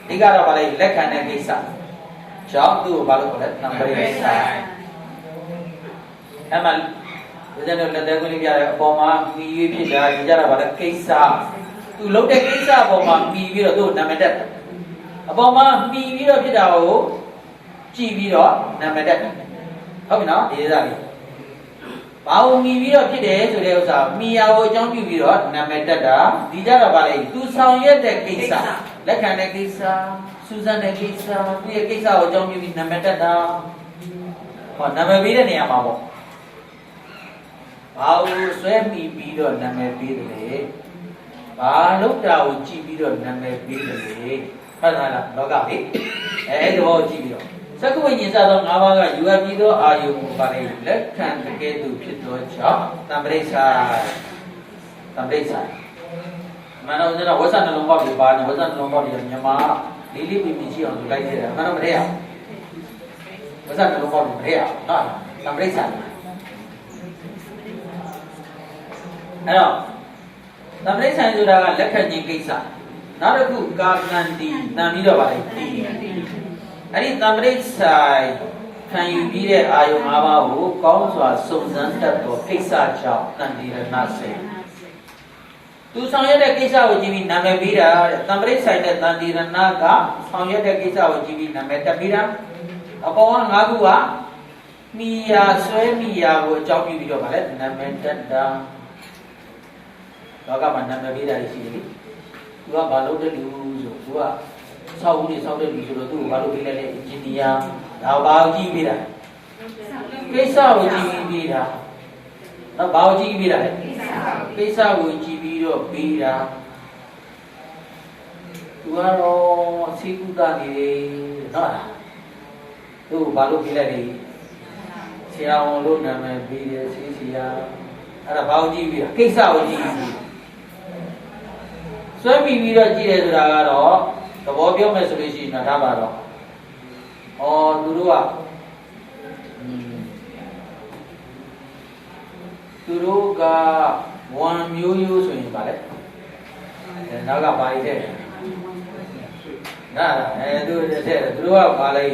ဒီကတော့ဘာလဲလက်ခံတဲ့ကိစ္စကြောင့်သူ့ကိုဘာလို့ခေါ်လဲတံပရိသန်အဲ့မှာဒီတဲ့လက်သေးကိုလေးပြရဲအပေါ်မှာမိရွေးဖြစ်တာဒီကြတာဗါလဲကိစ္စသူလုပ်တဲ့ကိစ္စအပေါ်မှာမိပြီးတော့သူ့နာမည်တက်အပေါ်မှာမိပြီးတော့ဖြစ်တာကိုကြည့်ပြီးတော့နာမည်တက်ဟုတ်ပြီနော်ဒီစားလေးဘာလို့မိပြီးတော့ဖြစ်တယ်ဆိုတဲ့ဥစ္စာမိယာကိုအကြောင်းပြုပြီးတော့နာမည်တက်တာဒီကြတာဗါလဲသူဆောင်ရွက်တဲ့ကိစ္စလက်ခံတဲ့ကိစ္စစူးစမ်းတဲ့ကိစ္စသူရဲ့ကိစ္စကိုအကြောင်းပြုပြီးနာမည်တက်တာဟောနာမည်ပေးတဲ့နေရာမှာပေါ့ဘာလို့ဆွဲမိပြီးတော့နာမည်ပေးတယ်လဲဘာလို့တာကိုကြည့်ပြီးတော့နာမည်ပေးတယ်လဲဟုတ်လားလောကလေအဲ့ဒီဘောကြည့်ပြီးတော့သက္ကဝိညာဉ်စသော၅ပါးကယူအပ်ပြီးသောအာယုံကိုပါလေလက်ခံတကယ်သူဖြစ်သောကြောင့်တံပရိစ္ဆာမနောဇနဝဆနှလုံးပေါက်ပြီးပါနေဝဆနှလုံးပေါက်ပြီးမြန်မာလေးလေးပြီးရှိအောင်လိုက်ခဲ့တာမနောမရရဝဆနှလုံးပေါက်ပြီးမရရနော်တံပရိစ္ဆာအဲ့တော့တံပရိစ္ဆာဆိုတာကလက်ခံခြင်းကိစ္စနောက်တစ်ခုကာကံတီတန်ပြီးတော့ပါလေတီအဲ့ဒီတံပရိစ္ဆာခံယူပြီးတဲ့အာယုံ၅ပါးကိုကောင်းစွာစုံစမ်းတတ်သောကိစ္စကြောင့်တန်တိရဏစေသူဆောင်ရွက်တဲ့ကိစ္စကိုကြည့်ပြီးနာမည်ပေးတာတဲ့တံပရိစ္ဆာနဲ့တန်တိရဏကဆောင်ရွက်တဲ့ကိစ္စကိုကြည့်ပြီးနာမည်တက်ပေးတာအပေါ်က၅ခုကမိယာဆွဲမိယာကိုအကြောင်းပြုပြီးတော့ဗါလဲနာမည်တက်တာလောကမှာနာမည်ပေးတာရှိတယ်လေသူကဘာလုပ်တဲ့လူဆိုသူကဆောက်ဦးတွေဆောက်တဲ့လူဆိုတော့သူ့ကိုဘာလုပ်ပေးလဲအင်ဂျင်နီယာဒါဘာကိုကြည့်ပေးတာကိစ္စကိုကြည့်ပေးတာတော့ဘာကိုကြည့်ပေးတာလဲကိစ္စကိုကြည့်ပြီးတော့ပေးတာသူကတော့အစီကုသနေတယ်နော်သူ့ဘာလုပ်ပေးလိုက်လဲဆရာဝန်လို့နာမည်ပေးတယ်ဆေးဆရာအဲ့ဒါဘာကိုကြည့်ပေးတာကိစ္စကိုကြည့်ပြီးဆွဲပြီးတော့ကြည့်တယ်ဆိုတာကတော့သဘောပြောမယ်ဆိုလို့ရှိရင်ဒါပါတော့သူတို့ကဝန်မျိုးရိုးဆိုရင်ဗါလဲနောက်ကဘာကြီးတဲ့နာသူတို့ကဘာလဲ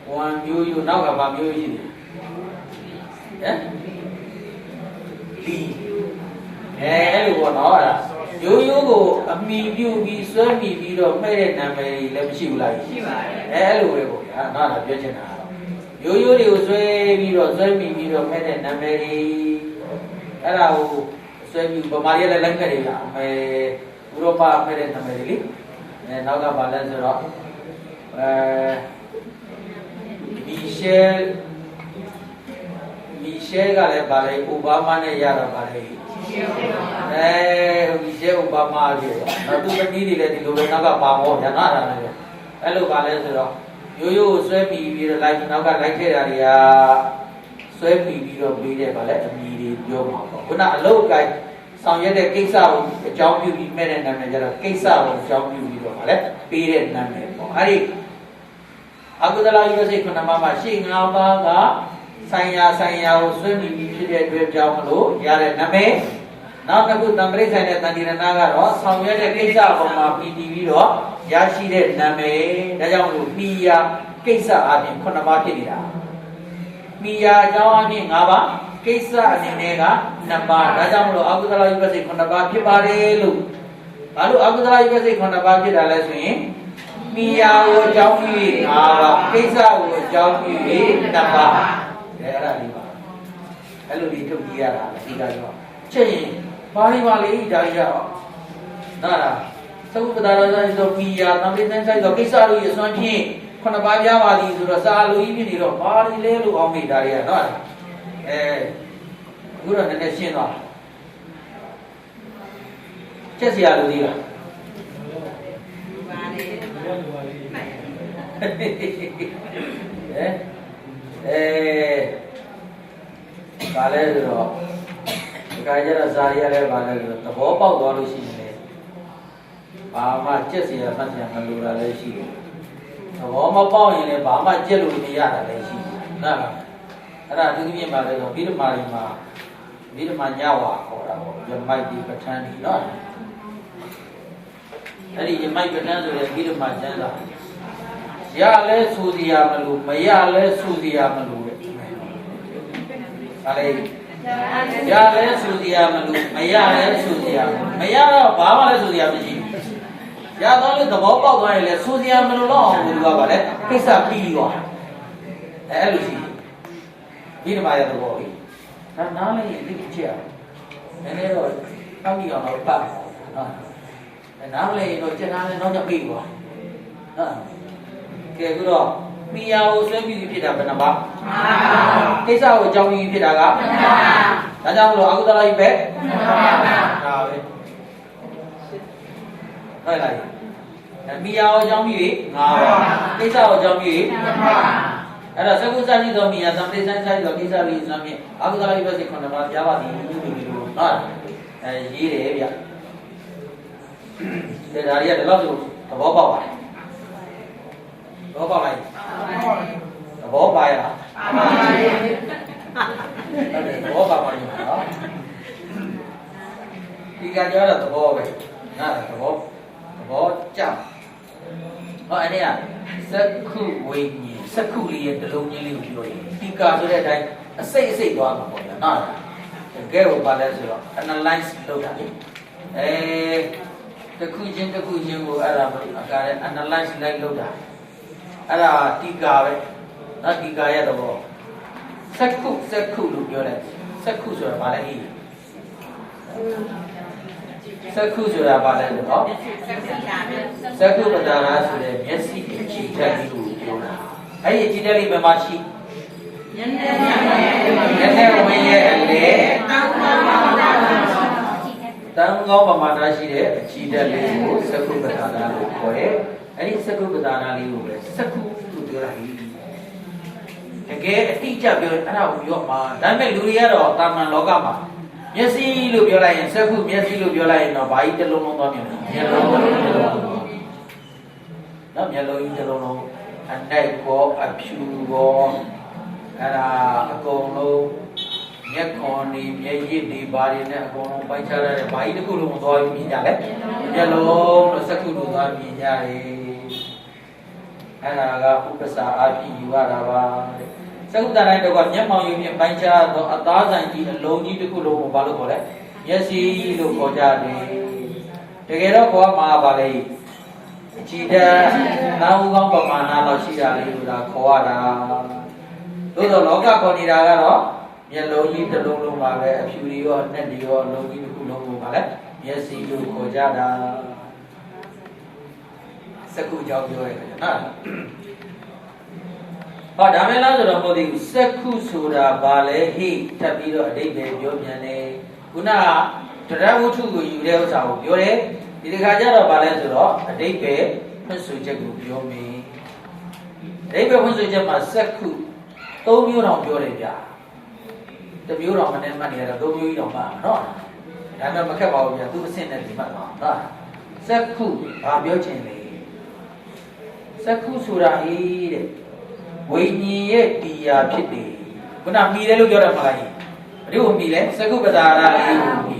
ဝန်မျိုးရိုးနောက်ကဘာမျိုးရှိတယ်လီအဲ့လိုပေါ့နော်အဲ့ဒါရိုးရိုးကိုအမိပြုပြီးဆွဲမိပြီးတော့မဲ့တဲ့နာမည်ကြီးလည်းမရှိဘူးလားရှိပါတယ်အဲ့လိုပဲပေါ့ဗျာနော်ဒါပြောချင်တာရိုးရိုးတွေကိုဆွဲပြီးတော့ဆွဲမိပြီးတော့မဲ့တဲ့နာမည်ကြီးအဲ့ဒါကိုဆွဲပြီးဗမာရီလည်းလိုက်ခဲ့တယ်လားဥရောပမဲ့တဲ့နာမည်ကြီးလေနောက်ကဘာလဲဆိုတော့မီရှယ်ကလည်းဗါလေအိုဘားမားနဲ့ရတာဗါလေမီရှယ်အိုဘားမားကြီးတော့သူသမီးတွေလည်းဒီလိုပဲနောက်ကပါမောဗျာနားတာလည်းအဲ့လိုဗါလဲဆိုတော့ရိုးရိုးဆွဲပြီးတော့လိုက်နောက်ကလိုက်ခဲ့တာတွေကဆွဲပြီးတော့ပြီးတဲ့ဗါလေအမီတွေပြောမှာပေါ့ခုနအလုတ်ကိုက်ဆောင်ရွက်တဲ့ကိစ္စကိုအကြောင်းပြုပြီးမဲ့တဲ့နာမည်ကြတော့ကိစ္စကိုအကြောင်းပြုပြီးတော့ဗါလေပြီးတဲ့နာမည်ပေါ့အဲ့ဒီအကုသလယုစိတ်ခုနမှာရှေ့၅ပါးကဆိုင်ရာကိုဆွဲပြီးဖြစ်တဲ့အတွက်ကြောင့်မလို့ရတဲ့နာမည်နောက်တစ်ခုတံပရိစ္ဆာနဲ့တန်တိရဏကတော့ဆောင်ရွက်တဲ့ကိစ္စအပေါ်မှာပြီးပြီးတော့ရရှိတဲ့နာမည်ဒါကြောင့်မလို့မိယာကိစ္စအပြင်9ပါးဖြစ်နေတာမိယာအကြောင်းအပြင်9ပါးကိစ္စအနေနဲ့က2ပါးဒါကြောင့်မလို့အကုသလယုစိတ်9ပါးဖြစ်ပါတယ်လို့ဘာလို့အကုသလယုစိတ်9ပါးဖြစ်တာလဲဆိုရင်မိယာကိုအကြောင်းပြု၍5ပါးကိစ္စကိုအကြောင်းပြု၍2ပါးအဲ့ဒါလေးပါအဲ့လိုဒီထုတ်ကြည့်ရတာဒီကကြောချက်ရင်ဘာလေးပါလေဒါကြီးရအောင်နားလားသုပ္ပဒါရဆိုင်ဆိုမိယာတံပိသန်ဆိုင်ဆိုကိစ္စလို့ရစွမ်းဖြင့်9ပါးပြပါသည်ဆိုတော့စာလိုကြီးဖြစ်နေတော့ဘာလေးလဲလို့အောင်မိတာတွေကနော်အခုတော့နည်းနည်းရှင်းသွားချက်စရာလိုသေးလားပါလေ ဘာလဲဆိုတော့ဒီကကြတော့ဇာရီရလဲဘာလဲဆိုတော့သဘောပေါက်သွားလို့ရှိရင်လေဘာမှကြက်เสียမှတ်เสียမလိုတာလည်းရှိတယ်သဘောမပေါက်ရင်လည်းဘာမှကြက်လို့မရတာလည်းရှိတယ်နော်အဲ့ဒါသူကြီးမှာလည်းဆိုပြီးတော့မာညဝါခေါ်တာပေါ့ရမိုက်ဒီပဋ္ဌာန်းဒီနော်အဲ့ဒီရမိုက်ပဋ္ဌာန်းဆိုရင်ပြီးတော့မာကျမ်းစာရလဲစူစီရမလို့မရလဲစူစီရမလို့တဲ့ဟာလေရလဲစူစီရမလို့မရလဲစူစီရမရတော့ဘာမှလည်းစူစီရမရှိဘူးရတော့လေသဘောပေါက်သွားရင်လေစူစီရမလို့တော့အောင်လို့ကပါလေကိစ္စပြီးသွားအဲ့လိုရှိပြီးတော့မာရသဘောကြီးဒါနားလည်းသိချင်နည်းနည်းတော့တောက်ပြီးအောင်တော့ပတ်နော်နားလည်းတော့ကျန်တာလည်းတော့ကြပြီးသွားနော်ကဲခုတော့မိယာကိုဆွဲပြီးဖြစ်တာဘယ်နှပါကိစ္စကိုအကြောင်းကြီးဖြစ်တာကဒါကြောင့်မလို့အကုသလကြီးပဲဒါပဲဟုတ်လားမိယာကိုအကြောင်းကြီး၅ပါကိစ္စကိုအကြောင်းကြီးအဲ့ဒါသကုသတိတော်မိယာသံတိစံဆိုင်တော်ကိစ္စလေးစမ်းဖြင့်အကုသလကြီးပဲစိတ်ခွန်ပါပြားပါသည်လို့နော်ရေးတယ်ဗျဒါတွေကဒီလောက်ဆိုသဘောပေါက်ပါတယ်သဘောပေါက်လိုက်သဘောပါရလားပါပါသဘောပါပါညနော်ဒီကကြောတော့သဘောပဲနားသဘောကြဟောအဲ့ဒီကသက္ခုဝိညာဉ်သက္ခုလေးရဲ့တလုံးချင်းလေးကိုပြောရင်ဒီကာဆိုတဲ့အတိုင်းအစိတ်သွားမှာပေါ့နော်တကယ်ကိုပါလဲဆိုတော့ analyze လုပ်တာလေတစ်ခုချင်းကိုအဲ့ဒါအကားနဲ့ analyze လိုက်လုပ်တာအဲ့ဒါတီကာပဲနော်တီကာရဲ့သဘောစက္ခုလို့ပြောတယ်စက္ခုဆိုတာဘာလဲဟိစက္ခုဆိုတာဘာလဲဆိုတော့စက္ခုပဒါရဆိုတဲ့မျက်စိအကြည့်တက်ကြီးကိုပြောတာအဲ့ဒီအကြည့်တက်လေးဘယ်မှာရှိမျက်နှာဝင်ရဲ့အလေတန်ကောင်းပမာဏရှိတဲ့အကြည့်တက်လေးကိုစက္ခုပဒါရလို့ခေါ်တယ်အဲ့ဒီစက္ခုပဒါရလေးကိုပဲစက္ခုလို့ပြောတာဟိတကယ်အတိအကျပြောအဲ့ဒါကိုပြောမှာဒါပေမဲ့လူတွေကတော့တာမန်လောကမှာမျက်စိလို့ပြောလိုက်ရင်စက္ခုမျက်စိလို့ပြောလိုက်ရင်တော့ဘာကြီးတစ်လုံးလုံးသွားမြင်လဲမျက်လုံးနော်မျက်လုံးကြီးတစ်လုံးလုံးအတိုက်ကောအဖြူကောအဲ့ဒါအကုန်လုံးမျက်ခွန်နေမျက်ရည်တွေဘာတွေနဲ့အကုန်လုံးပိုင်းခြားရတဲ့ဘာကြီးတစ်ခုလုံးသွားမြင်ကြလဲမျက်လုံးလို့စက္ခုလို့သွားမြင်ကြတယ်အဲ့ဒါကဥပ္ပစာအဖြစ်ယူရတာပါတဲ့စက္ခုတန်တိုင်းတော့ကမျက်မှောင်ရုပ်ဖြင့်ပိုင်းခြားသောအသားဆိုင်ကြီးအလုံးကြီးတစ်ခုလုံးကိုဘာလို့ခေါ်လဲမျက်စိလို့ခေါ်ကြတယ်တကယ်တော့ခေါ်မှာပါလေအကြည့်တဲ့နာဟုကောင်းပမာဏတော့ရှိတာလေးလို့ဒါခေါ်ရတာသို့တော့လောကခေါ်နေတာကတော့မျက်လုံးကြီးတစ်လုံးလုံးပါပဲအဖြူတွေရောအနက်တွေရောအလုံးကြီးတစ်ခုလုံးကိုပါလေမျက်စိလို့ခေါ်ကြတာစက္ခုအကြောင်းပြောရတယ်နော်ဟောဒါပဲလားဆိုတော့မဟုတ်သေးဘူးစက္ခုဆိုတာဘာလဲဟိထပ်ပြီးတော့အဓိပ္ပာယ်ပြောပြန်တယ်ခုနကတရားဝတ္ထုကိုယူတဲ့ဥစ္စာကိုပြောတယ်ဒီတစ်ခါကျတော့ဘာလဲဆိုတော့အဓိပ္ပာယ်ဖွင့်ဆိုချက်ကိုပြောမယ်အဓိပ္ပာယ်ဖွင့်ဆိုချက်မှာစက္ခု၃မျိုးတောင်ပြောတယ်ဗျာတစ်မျိုးတောင်မနဲ့မှတ်နေရတော့၃မျိုးကြီးတောင်ပါနော်ဒါပေမဲ့မခက်ပါဘူးဗျာသူအဆင့်နဲ့ဒီမှတ်ပါနော်စက္ခုဘာပြောချင်လဲစက္ခုဆိုတာဟိတဲ့ဝိညာဉ်ရဲ့တရားဖြစ်တယ်ခုနမိတယ်လို့ပြောတာမလားဘယ်လိုမိလဲစက္ခုပဒါရလေးကိုမိ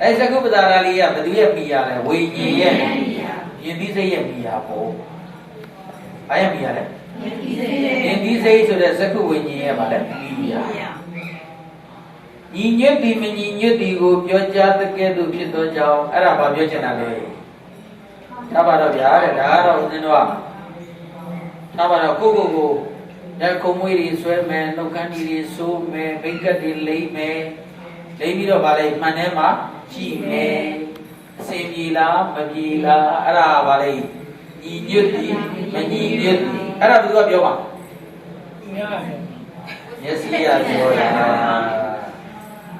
အဲစက္ခုပဒါရလေးကဘယ်သူရဲ့မိရလဲဝိညာဉ်ရဲ့ယဉ်ပြီးစိတ်ရဲ့မိရပေါ့ဘာရဲ့မိရလဲယဉ်ပြီးစိတ်ဆိုတဲ့စက္ခုဝိညာဉ်ရဲ့ဗာလဲမိရညီညွတ်ပြီးမညီညွတ်ပြီးကိုပြောကြားတဲ့ကဲ့သို့ဖြစ်သောကြောင့်အဲ့ဒါဘာပြောချင်တာလဲဒါပါတော့ဗျာတဲ့ဒါကတော့ဦးဇင်းတို့ကဒါပါတော့ကိုလက်ခုံမွေးတွေဆွဲမယ်နှုတ်ခမ်းတွေဆိုးမယ်ဘိတ်ကတ်တွေလိမ့်မယ်လိမ့်ပြီးတော့ဗာလေမှန်ထဲမှာကြည့်မယ်အစင်ပြေလားမပြေလားအဲ့ဒါဗာလေညီညွတ်ပြီးမညီညွတ်ပြီးအဲ့ဒါဘယ်သူကပြောပါမျက်စိရပြောတာ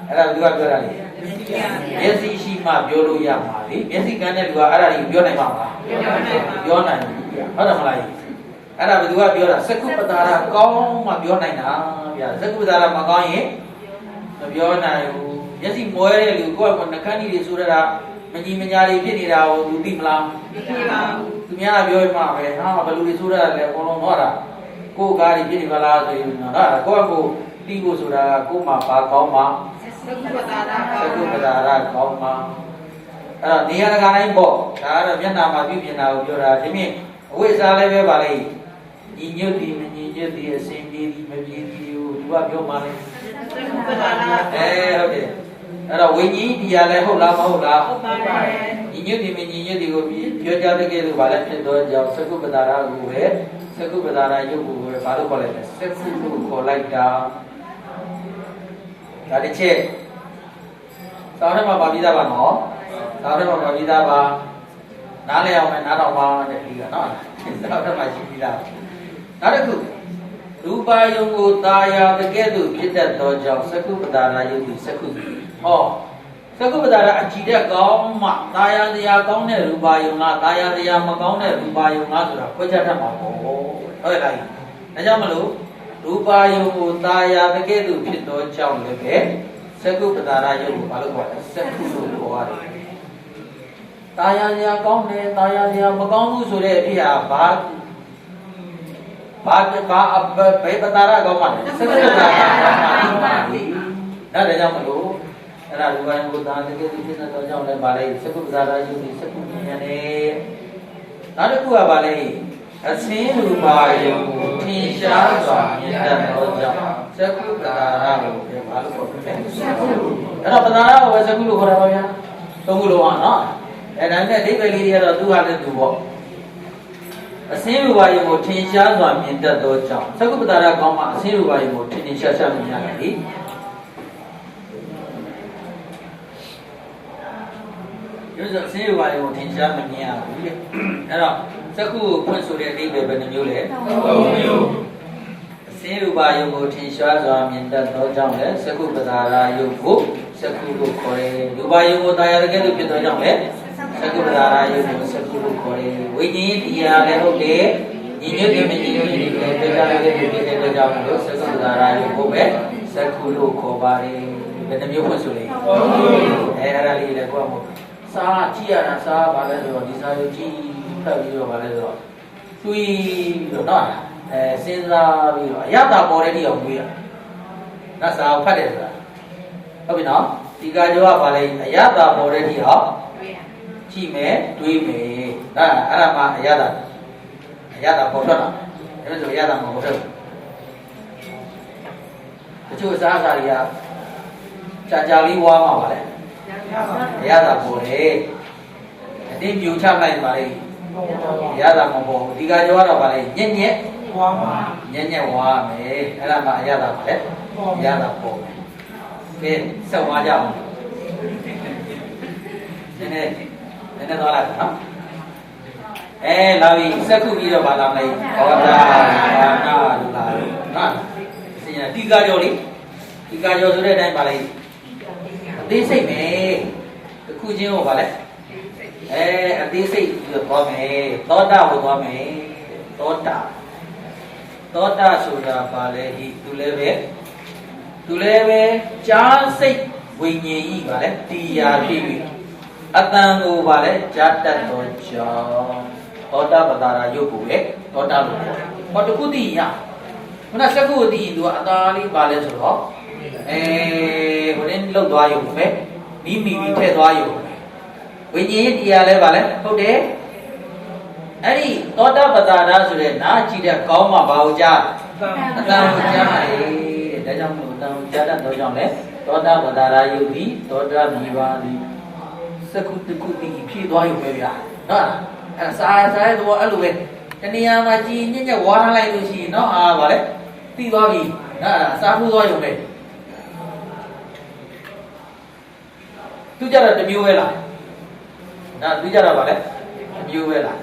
အဲ့ဒါဘယ်သူကပြောတာလဲမျက်စိရှိမှပြောလို့ရမှာလေမျက်စိကန်းတဲ့လူကအဲ့ဒါကြီးပြောနိုင်မှာမလားပြောနိုင်ဘူးဟုတ်တယ်မလားအဲ့ဒါဘယ်သူကပြောတာစက္ခုပဒါရကောင်းမှပြောနိုင်တာဗျာစက္ခုပဒါရမကောင်းရင် ပြောနိုင်ဘူးမျက်စိမွဲတဲ့လူကိုယ့်ကနှခမ်းကြီးတွေဆိုရတာမကြီးမညာတွေဖြစ်နေတာကိုသူသိမလားမသိပါဘူးသူများပြောမှပဲဟာဘယ်လိုတွေဆိုရတာလဲအကုန်လုံးတော့တာကိုယ်ကားတွေဖြစ်နေပါလားဆိုရင်ဟာကိုယ့်ကိုသိဖို့ဆိုတာကိုယ်မှာဘာကောင်းမှသက္ကုပ္ပတာရကောင်းမှအဲ့တော့နေရာကတိုင်းပေါ့ဒါကတော့မျက်နှာမှာပြုပြင်တာကိုပြောတာဒီမြင့်အဝိဇ္ဇာလည်းပဲပါလေညီညွတ်သည်မညီညွတ်သည်အစဉ်ပြေသည်မပြေသည်ကိုသူကပြောမှလေဟုတ်တယ်အဲ့တော့ဝိညာဉ်တရားလည်းဟုတ်လားမဟုတ်လားဟုတ်ပါတယ်ညီညွတ်သည်မညီညွတ်သည်ကိုပြောကြတဲ့ကဲလို့ဗာလဲဖြစ်တော့ကြောင့်သက္ကုပ္ပတာရကိုပဲသက္ကုပ္ပတာရယုတ်ကိုပဲဘာလို့ခေါ်လိုက်လဲသက္ကုလို့ခေါ်လိုက်တာဒါတစ်ချက်သောင်းထဲမှာပါပြီးသားပါနော်သောင်းထဲမှာပါပြီးသားပါနားလည်အောင်နဲ့နားတော်ပါတဲ့ဒီကနော်သောင်းထဲမှာရှိပြီးသားနောက်တစ်ခုရူပါယုံကိုတာယာတကဲ့သို့ဖြစ်တတ်သောကြောင့်သက္ကုပ္ပတာရယုတ်သည်သက္ကုဟောသက္ကုပ္ပတာရအကြည့်တဲ့ကောင်းမှတာယာတရားကောင်းတဲ့ရူပါယုံလားတာယာတရားမကောင်းတဲ့ရူပါယုံလားဆိုတာခွဲခြားတတ်မှာပေါ့ဟုတ်လားဒါကြောင့်မလို့ရူပါယုံကိုတာယာတကဲ့သို့ဖြစ်သောကြောင့်လည်းပဲသက္ကုပ္ပတာရယုတ်ကိုဘာလို့ခေါ်လဲသက္ကုလို့ခေါ်ရတယ်တာယာတရားကောင်းတယ်တာယာတရားမကောင်းဘူးဆိုတဲ့အဖြစ်ဟာဘာဘယ်ပတာရကောင်းမှလဲသက္ကုပ္ပတာရကောင်းမှဒါကြောင့်မလို့အဲ့ဒါလူပိုင်းကိုတာတကယ်ဖြစ်တဲ့ကြောင့်လည်းဗာလေသက္ကုပ္ပတာရယုတ်ဒီသက္ကုဉာဏ်နဲ့နောက်တစ်ခုကဗာလေအစင်းရူပါယုံကိုထင်ရှားစွာမြင်တတ်သောကြောင့်သက္ကုပ္ပတာရကိုဘာလို့ခေါ်လဲအဲ့တော့ပတာရကိုပဲသက္ကုလို့ခေါ်တာပါဗျာသုံးခုလုံးอ่ะเนาะအဲ့ဒါနဲ့အဓိပ္ပာယ်လေးတွေကတော့သူဟာလည်းသူပေါ့အစင်းရူပါယုံကိုထင်ရှားစွာမြင်တတ်သောကြောင့်သက္ကုပ္ပတာရကောင်းမှအစင်းရူပါယုံကိုထင်ရှားရှားမြင်ရတယ်လေရုပ်စင်းရူပါယုံကိုထင်ရှားမမြင်ရဘူးလေအဲ့တော့သက္ကုကိုဖွင့်ဆိုတဲ့အဓိပ္ပာယ်ဘယ်နှမျိုးလဲ၃မျိုးအစင်းရူပါယုံကိုထင်ရှားစွာမြင်တတ်သောကြောင့်လည်းသက္ကုပ္ပတာရယုံကိုသက္ကုလို့ခေါ်တယ်ရူပါယုံကိုတာယာတကယ်လို့ဖြစ်သောကြောင့်လည်းသက္ကုပ္ပတာရယုံကိုသက္ကုလို့ခေါ်တယ်ဝိညာဉ်တရားလည်းဟုတ်တယ်ညီညွတ်တယ်မညီညွတ်တယ်လည်းပြောကြတယ်ဖြစ်တဲ့အတွက်ကြောင့်လို့သက္ကုပ္ပတာရယုံကိုပဲသက္ကုလို့ခေါ်ပါတယ်ဘယ်နှမျိုးဖွင့်ဆိုလဲ၃မျိုးအဲ့ဒါလေးလည်းကိုယ်ကစာကြည့်ရတာစာဘာလဲဆိုတော့ဒီစာကိုကြည့်ဖတ်ပြီးတော့ဘာလဲဆိုတော့တွေးပြီးတော့နော်စဉ်းစားပြီးတော့အရသာပေါ်တဲ့တိအောင်တွေးရဒါစာကိုဖတ်တယ်ဆိုတာဟုတ်ပြီနော်ဒီကကြောကဘာလဲအရသာပေါ်တဲ့တိအောင်ကြည့်မယ်တွေးမယ်ဒါအဲ့ဒါမှအရသာပေါ်ထွက်တာဒါဆိုအရသာမပေါ်ထွက်ဘူးတချို့စားတွေကကြာလေးဝါမှာပါလေအရသာပေါ်တယ်အတင်းပြူချလိုက်ပါလေအရသာမပေါ်ဘူးဒီကကြောကတော့ပါလေညက်ဝါမှာညက်ဝါမယ်အဲ့ဒါမှအရသာပါလေအရသာပေါ်မယ်ကဲဆက်ဝါကြအောင်နည်းနည်းသွားလိုက်နော်လာပြီစက်ခုပြီးတော့ဗာလာမလိုက်ဘောတာဘာနာလူလာနော်စင်ရဒီကကြောလေဒီကကြောဆိုတဲ့အတိုင်းပါလေအသေးစိတ်ပဲတစ်ခုချင်းကိုဗာလဲအသေးစိတ်ပြီးတော့သွားမယ်သောတာကိုသွားမယ်သောတာဆိုတာဗာလဲဒီသူလည်းပဲကြားစိတ်ဝိညာဉ်ကြီးဗာလဲတရားဖြစ်ပြီးအတန်ကိုဗာလဲကြားတတ်သောကြောင့်သောတာပတာရယုတ်ကိုပဲသောတာလို့ခေါ်တယ်ဟောတခုသိရခုနစက္ခုကိုသိရင်သူကအသာလေးဗာလဲဆိုတော့ဟိုတင်းလှုပ်သွားရုံပဲမိမိထည့်သွားရုံဝိညာဉ်တရားလဲဗာလဲဟုတ်တယ်အဲ့ဒီသောတာပတာရဆိုတဲ့နာကြည့်တဲ့ကောင်းမှဘာကိုကြားအတန်ကိုကြားတယ်ဒါကြောင့်မို့အတန်ကိုကြားတတ်သောကြောင့်လဲသောတာပတာရယုတ်ဒီသောတာမိပါသည်စက္ခုတခုသိဖြည့်သွားရုံပဲဗျာနော်အဲ့စားတော့အဲ့လိုပဲတဏှာမှာကြည်ညက်ဝါထားလိုက်လို့ရှိရင်နော်ဗာလဲသိသွားပြီနော်စားဖို့သွားရုံပဲသူကြတော့တစ်မျိုးပဲလားဒါသူကြတော့ဗာလဲတစ်မျိုးပဲလား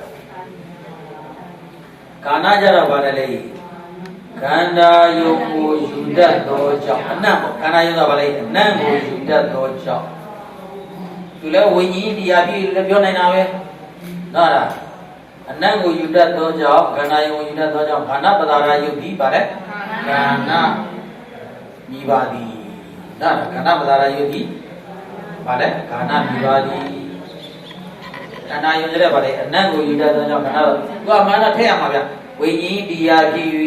ကာဏကြတော့ဗာလဲလေခန္ဓာယုံကိုယူတတ်သောကြောင့်အနတ်ပေါ့ခန္ဓာယုံတော့ဗာလဲအနတ်ကိုယူတတ်သောကြောင့်သူလည်းဝိညာဉ်တရားပြည့်လည်းပြောနိုင်တာပဲနော်လားအနတ်ကိုယူတတ်သောကြောင့်ခန္ဓာယုံကိုယူတတ်သောကြောင့်ခန္ဓာပတာရယုတ်ဒီဗာလဲခန္ဓာမိပါသည် ဒါကဏ္ဍပဒါရယုတ်ဒီဗာလဲခန္ဓာမိပါသည်ခန္ဓာယုံကြတဲ့ဗာလေအနတ်ကိုယူတတ်သောကြောင့်ခန္ဓာသူကမှန်တော့ထည့်ရမှာဗျဝိညာဉ်တရားဖြစ်၍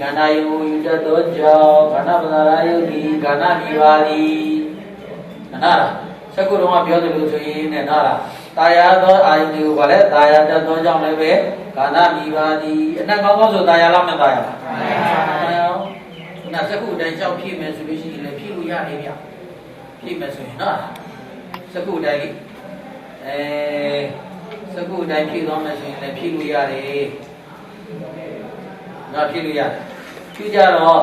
ခန္ဓာယုံကိုယူတတ်သောကြောင့်ခန္ဓာပဒါရယုတ်ဒီခန္ဓာမိပါသည်နားလားစကုတော်ကပြောတယ်လို့ဆိုရင်နဲ့နားလားတာယာသောအာယုန်ကိုဗာလဲတာယာတတ်သောကြောင့်လည်းပဲခန္ဓာမိပါသည်အနတ်ကောင်းကောင်းဆိုတာယာလားမတာယာလားတာယာနာစကုတိုင်းကြောင့်ဖြစ်မယ်ဆိုလို့ရှိရင်လည်းဖြစ်လို့ရတယ်ဗျဖြစ်မယ်ဆိုရင်နော်စကုတိုင်းလေးစကုတိုင်းဖြစ်သွားမယ်ဆိုရင်လည်းဖြစ်လို့ရတယ်နော်ဖြစ်လို့ရတယ်ဖြစ်ကြတော့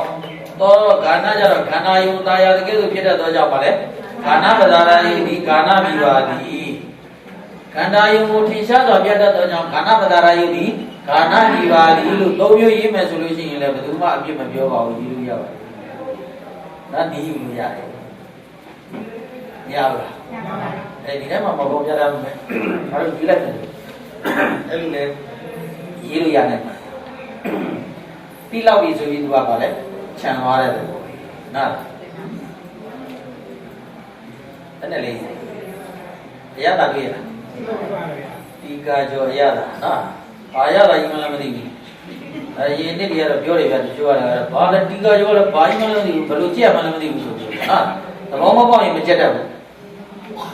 တော့ခန္ဓာကြတော့ခန္ဓာယုံတာယာတကယ်ဆိုဖြစ်တတ်သောကြောင့်ပါလေခန္ဓာပဒါရယိဒီခန္ဓာမိပါသည်ခန္ဓာယုံကိုထင်ရှားစွာပြတတ်သောကြောင့်ခန္ဓာပဒါရယိဒီခန္ဓာမိပါသည်လို့သုံးမျိုးရေးမယ်ဆိုလို့ရှိရင်လည်းဘယ်သူမှအပြစ်မပြောပါဘူးရေးလို့ရပါတယ်ဒါဒီယူလို့ရတယ်မရဘူးလားမရပါဘူးအဲဒီထဲမှာမပေါ်ပြတာမယ်ဘာလို့ကြည့်လိုက်လဲအဲ့လိုလေရေးလို့ရတယ်ပြီးလောက်ပြီဆိုပြီးသူကပါလေခြံသွားတဲ့ပုံနားအဲ့နဲ့လေးအရသာတွေ့ရလားဒီကာကျော်အရသာနော်ဘာရသာကြီးမှလည်းမသိဘူးအဲရင်းနှစ်တွေကတော့ပြောတယ်ဗျတချို့ကတော့ဘာလဲဒီကာကျော်လည်းဘာကြီးမှလည်းမသိဘူးဘယ်လိုကြည့်ရမှလည်းမသိဘူးဆိုပြီးနော်သဘောမပေါက်ရင်မကြက်တတ်ဘူး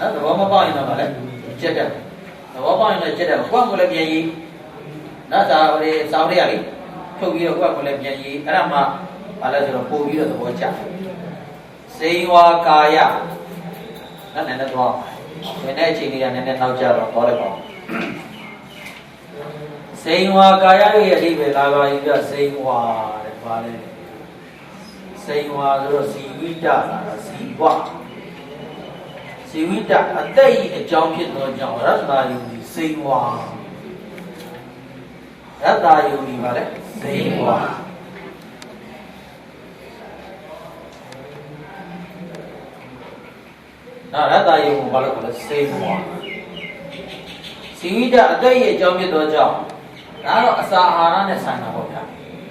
နော်သဘောမပေါက်ရင်တော့ဗာလဲကြက်တတ်တယ်သဘောပေါက်ရင်လည်းကြက်တတ်တယ်ကိုယ့်ကိုယ်လည်းပြန်ရေးနော်စာရီရလေထုတ်ပြီးတော့ကိုယ့်ကိုယ်လည်းပြန်ရေးအဲ့ဒါမှဘာလဲဆိုတော့ပို့ပြီးတော့သဘောကျစေဝါကာယနော်နည်းနည်းတော့ဘယ်နဲ့အချိန်လေးကနည်းနည်းနောက်ကျတော့ဟောလိုက်ပါဦးစေဝါကာယရဲ့အဓိပ္ပာယ်လာပါယူပြစေဝါတဲ့ဘာလဲစေဝါဆိုတော့စီဝိတလာတာစီဝါဇီဝိတအသက်ဤအကြောင်းဖြစ်သောကြောင့်ရတ္တာယုန်ဒီစေဝါရတ္တာယုန်ဒီပါလေစေဝါနာရတ္တာယုန်ကိုဘာလို့ခေါ်လဲစေဝါဇီဝိတအသက်ဤအကြောင်းဖြစ်သောကြောင့်ဒါတော့အစာအာဟာရနဲ့ဆိုင်တာပေါ့ဗျာ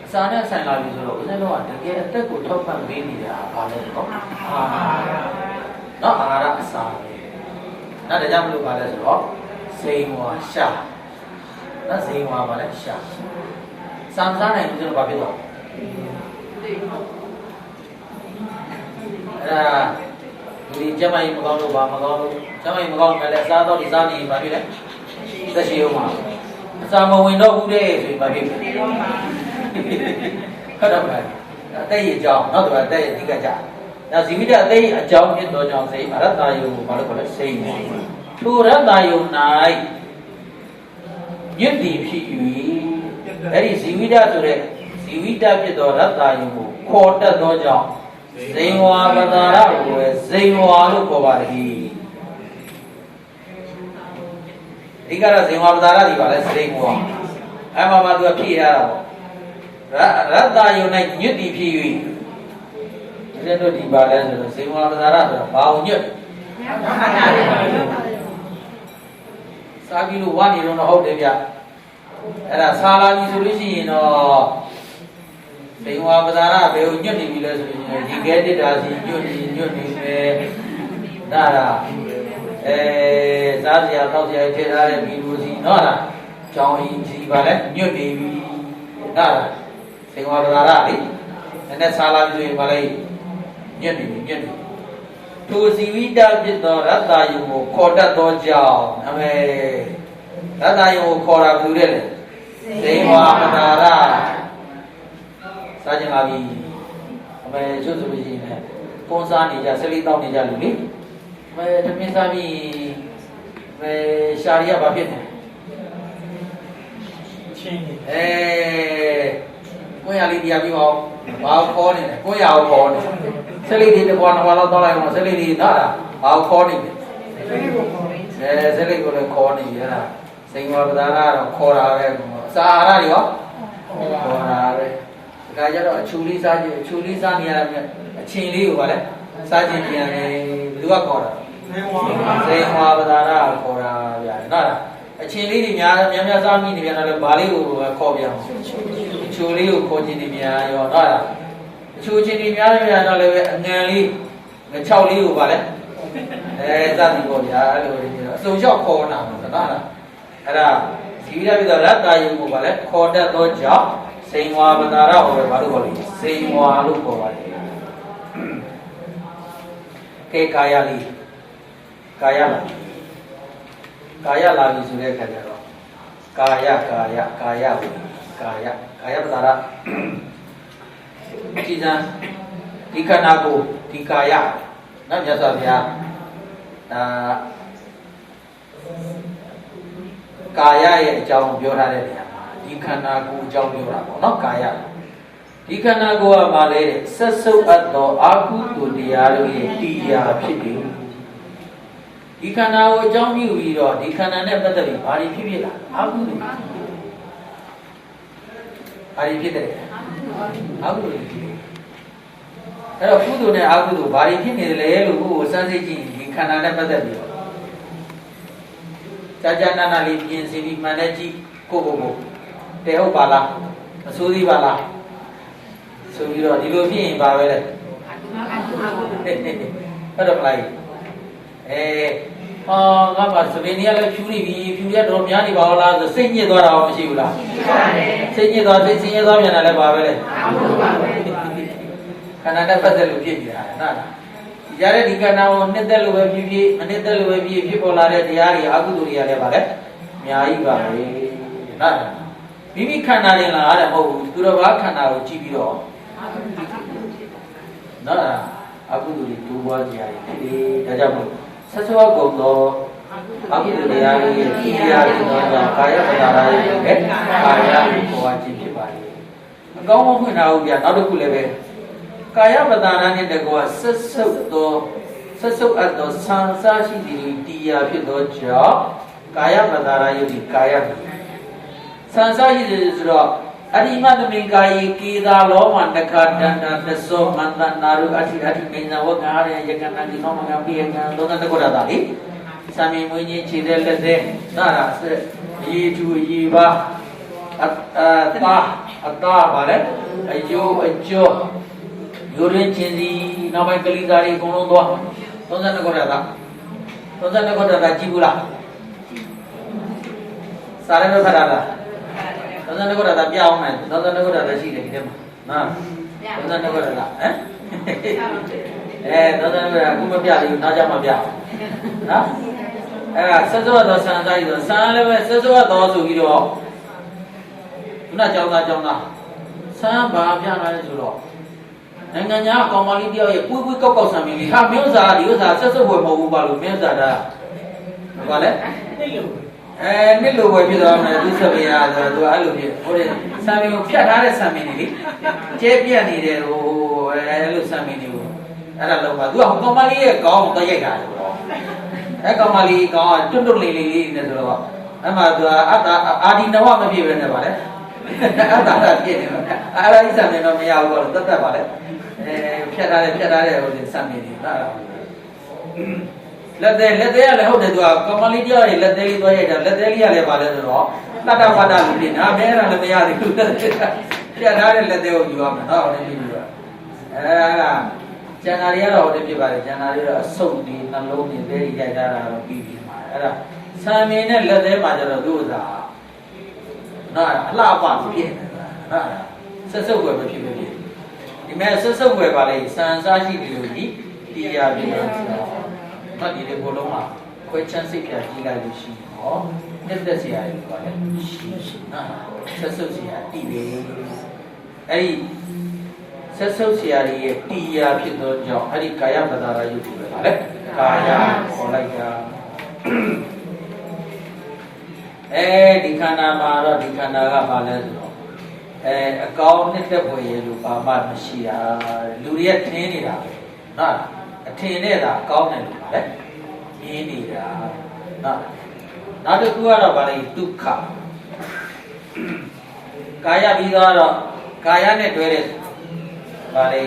အစာနဲ့ဆိုင်လာပြီဆိုတော့ဦးဇင်းတို့ကတကယ်အသက်ကိုထောက်ပံ့ပေးနေတာဘာလဲဆိုတော့အာဟာရနော်အာဟာရအစာနော်ဒါကြောင့်မလို့ပါလဲဆိုတော့စိန်ဝါရှာနော်စိန်ဝါပါလဲရှာစမ်းစားနိုင်လို့ဘာဖြစ်သွားအဲ့ဒါဒီကျမကြီးမကောင်းလို့ဘာမကောင်းလို့ကျမကြီးမကောင်းမယ်လဲစားတော့ဒီစားနေဘာဖြစ်လဲသက်ရှိအောင်ပါအစာမဝင်တော့ဘူးတဲ့ဆိုရင်ဘာဖြစ်လဲဟုတ်တော့ပါအသက်ရကြောင်းနောက်တော့အသက်ရအဓိကကြဒါဇီဝိတအသိအကြောင်းဖြစ်သောကြောင့်စိတ်အရတ္တယုံကိုဘာလို့ခေါ်လဲစိတ်နဲ့ထိုရတ္တယုံ၌ယွတ်တိဖြစ်၍အဲ့ဒီဇီဝိတဆိုတဲ့ဇီဝိတဖြစ်သောရတ္တယုံကိုခေါ်တတ်သောကြောင့်ဇိဝါပဒါရကိုပဲဇိဝါလို့ခေါ်ပါသည်ဒီကတော့ဇိဝါပဒါရဒီပါလဲဇိဝါအဲ့မှာသူကဖြည့်ရတာပေါ့ရတ္တယုံ၌ယွတ်တိဖြစ်၍ဒီတို့ဒီပါလဲဆိုတော့စေဝါပဒါရဆိုတာဘာဝင်ညွတ်စားပြီးလို့ဝါနေတော့ဟုတ်တယ်ဗျအဲ့ဒါစားလာပြီဆိုလို့ရှိရင်တော့စေဝါပဒါရဘယ်ကိုညွတ်နေပြီလဲဆိုရင်ဒီကဲတစ်တာစီညွတ်နေမယ်ဒါလားစားစရာတောက်စရာထည့်ထားတဲ့ဘီလူစီနော်လားကြောင်ရင်ကြီးပါလဲညွတ်နေပြီဒါလားစေဝါပဒါရလေနည်းနည်းစားလာပြီဆိုရင်ပါလဲညက်နေထိုဇီဝိတဖြစ်သောရတ္တယုံကိုခေါ်တတ်သောကြောင့်အမေရတ္တယုံကိုခေါ်တာဘူးတဲ့လေစေဝါပဒါရစားကြပါပြီအမေကျွတ်ဆိုလို့ရှိရင်ကွန်စားနေကြဆက်လေးတောက်နေကြလူလေအမေသမင်းစားပြီးအမေရှာရီကဘာဖြစ်လဲချင်းကိုရလေးတရားပြီးပါဦးဘာခေါ်နေလဲကိုရအောင်ခေါ်နေဆက်လေးဒီတစ်ခွာနှစ်ခွာလောက်တောင်းလိုက်အောင်ဆက်လေးဒီနားလားဘာခေါ်နေလဲဆက်လေးကိုလည်းခေါ်နေရတာစိန်ဝါပဒါရတော့ခေါ်တာပဲအစာအာဟာရတွေရောခေါ်တာပဲဒါကြတော့အချူလေးစားကြည့်အချူလေးစားနေရတာအချင်းလေးကိုပါလဲစားကြည့်ပြန်တယ်ဘယ်သူကခေါ်တာစိန်ဝါပဒါရခေါ်တာဗျာနားလားအချင်းလေးတွေများစားမိနေပြန်တော့ဘာလေးကိုခေါ်ပြန်အချူလေးကိုခေါ်ခြင်းနေပြန်ရောနားလားအချူချင်းတွေများတော့လည်းပဲအငံလေး cái chào liu vào đấy ra thì có nhà rồi sống cho khó nào mà đó là chỉ là bây giờ là tại vì vào đấy khó đã tôi chọn sinh hoa bên đó rồi vào lúc rồi sinh hoa lúc vào đấy cái kaya li kaya là gì rồi cái đó kaya bên đó chỉ ra đi khăn nào cũng đi kaya nó nhớ sao vậy kayaရဲ့အကြောင်းပြောထားတဲ့နေရာမှာဒီခန္ဓာကိုယ်အကြောင်းပြောတာပေါ့နော်ကာယဒီခန္ဓာကိုယ်ကမှလည်းဆက်စုပ်အပ်သောအာဟုတုတရားတို့ရဲ့တရားဖြစ်တယ်ဒီခန္ဓာကိုအကြောင်းပြုပြီးတော့ဒီခန္ဓာနဲ့ပတ်သက်ပြီးဘာတွေဖြစ်ဖြစ်လာအာဟုတုဘာတွေဖြစ်တယ်အာဟုတုအဲ့တော့ကုသိုလ်နဲ့အကုသိုလ်ဘာတွေဖြစ်နေတယ်လဲလို့ကိုယ်စမ်းစစ်ကြည့်ဒီခန္ဓာနဲ့ပတ်သက်ပြီးတော့ကြာနာနာလေးပြင်စီပြီးမှန်တဲ့ကြည့်ကိုတဲဟုတ်ပါလားမဆိုးသေးပါလားဆိုပြီးတော့ဒီလိုဖြစ်ရင်ပါပဲလေဟုတ်တော့မလားငါကစပင်းကြီးလည်းဖြူနေပြီဖြူရတော့များနေပါလားဆိုစိတ်ညစ်သွားတာရောမရှိဘူးလားရှိပါတယ်စိတ်ညစ်သွားပြန်တာလည်းပါပဲလေခန္ဓာနဲ့ပတ်သက်လို့ဖြစ်နေတာနော်ရတဲ့ဒီခန္ဓာကိုနှစ်သက်လို့ပဲဖြစ်ဖြစ်မနှစ်သက်လို့ပဲဖြစ်ပေါ်လာတဲ့တရားတွေအကုသိုလ်တွေကလည်းပါလေအများကြီးပါပဲနော်မိမိခန္ဓာရင်လားတဲ့မဟုတ်ဘူးသူတော်ဘာခန္ဓာကိုကြည့်ပြီးတော့နော်အကုသိုလ်တွေဒုဘွားကြရည်ဖြစ်တယ်ဒါကြောင့်မို့ဆက်စွားကုန်သောအကုသိုလ်တရားတွေရဲ့တရားတွေတော့ကာယပဒါရရဲ့ကာယကိုဝါခြင်းဖြစ်ပါလေအကောင်းမဖွင့်တာဟုတ်ပြနောက်တစ်ခုလည်းပဲကာယပဒါရနဲ့တကောဆက်စုပ်အပ်သောဆံစားရှိသည်တရားဖြစ်သောကြောင့်ကာယပဒါရယုတ်ဒီကာယဆံစားရှိသည်ဆိုတော့အရိမသမင်ကာယေကေသာလောမန္တခဒန္တာသသောမန္တနာရုအဋ္ဌိနေနဝဂါရယကနတိနောမငါပိယကံသောတကောရတာလေသာမင်မွေးချင်းခြေတဲ့လက်တဲ့နာရဆက်ရေထူရေပါအတာပါလေအယိုးအကျော်ယူရင်းချင်းစီနောက်ပိုင်းကလေးသားတွေအကုန်လုံးသွား32ခုတည်းသား32ခုတည်းသားကြည့်ဘူးလားစားရမဖတ်တာလား32ခုတည်းသားပြအောင်မယ်32ခုတည်းသားရှိတယ်ဒီထဲမှာနော်32ခုတည်းသားဟမ်32ခုတည်းအခုမပြသေးဘူးနောက်ကြမှာပြနော်အဲ့ဒါဆက်စွတ်တော်ဆန်စားရည်ဆိုဆန်လည်းပဲဆက်စွတ်တော်ဆိုပြီးတော့ခုနကြောင်းသားဆန်ဘာပြလာလဲဆိုတော့နိုင်ငံညာကောင်မလေးတယောက်ရဲ့ပွေးပွေးကောက်ကောက်ဆံမင်းလေးဟာမြို့စားဒီဥစ္စာဆက်စုပ်ဝယ်မဟုတ်ဘူးပါလို့မြို့စားတာဘာလဲနှစ်လိုပဲဖြစ်သွားမယ်သူစပယ်ရဆိုတော့သူအဲ့လိုဖြစ်ဟိုတဲ့ဆံမင်းကိုဖြတ်ထားတဲ့ဆံမင်းလေးလေကျဲပြက်နေတဲ့ဟိုအဲ့လိုဆံမင်းလေးကိုအဲ့ဒါလောက်ပါသူကကောင်မလေးရဲ့ခေါင်းကိုတော့ရိုက်တာဆိုတော့အဲ့ကောင်မလေးခေါင်းကတွတ်လေးလေးနဲ့ဆိုတော့အဲ့မှာသူကအတာအာဒီနဝမဖြစ်ပဲနဲ့ပါလေအတာဖြစ်နေမှာအဲ့ဒါဤဆံမင်းတော့မရဘူးတော့တတ်ပါလေဖြတ်ထားတဲ့ဟိုစံမင်းတွေနားလာလက်သေးကလည်းဟုတ်တယ်သူကကမလေးတရားတွေလက်သေးလေးသွားရိုက်တာလက်သေးလေးကလည်းပါလဲဆိုတော့တတဖတ်တာလူတွေနားမဲတာလည်းမရသေးဘူးဖြတ်ထားတဲ့လက်သေးကိုယူရမယ်နော်ဟိုနေ့ပြီးတော့ကျန်တာတွေကတော့ဟိုနေ့ဖြစ်ပါတယ်ကျန်တာတွေတော့အဆုပ်တွေနှလုံးတွေသေးရိုက်ထားတာတော့ပြီးပြီမှာအဲ့ဒါစံမင်းနဲ့လက်သေးမှာကျတော့သူ့ဥစ္စာနော်အလှပဖြစ်နေတာနော်ဆက်စုပ်ွယ်မဖြစ်ဘူးဖြစ်ဒီမဲ့ဆက်စုပ်ွယ်ပါလေစံစားရှိတယ်လို့ဒီတရားပြီးတော့နော်ဒီလေဘလုံးမှာခွဲချမ်းစိတ်ပြကြီးလိုက်လို့ရှိရင်ဟောနှစ်သက်စရာတွေပါလေရှိနော်ဆက်စုပ်စရာတည်တယ်အဲ့ဒီဆက်စုပ်စရာတွေရဲ့တရားဖြစ်သောကြောင့်အဲ့ဒီကာယပဒါရယုတ်တွေပါလေကာယခေါ်လိုက်တာဒီခန္ဓာမှာတော့ဒီခန္ဓာကဘာလဲဆိုတော့အကောင်းနှစ်သက်ဖွယ်ရလို့ပါမှမရှိတာလူတွေကထင်းနေတာပဲနော်အထင်နဲ့သာအကောင်းတယ်လို့ပါလေမြင်နေတာနော်နောက်တစ်ခုကတော့ဗာလေဒုက္ခကာယပြီးတော့ကာယနဲ့တွဲတဲ့ဗာလေ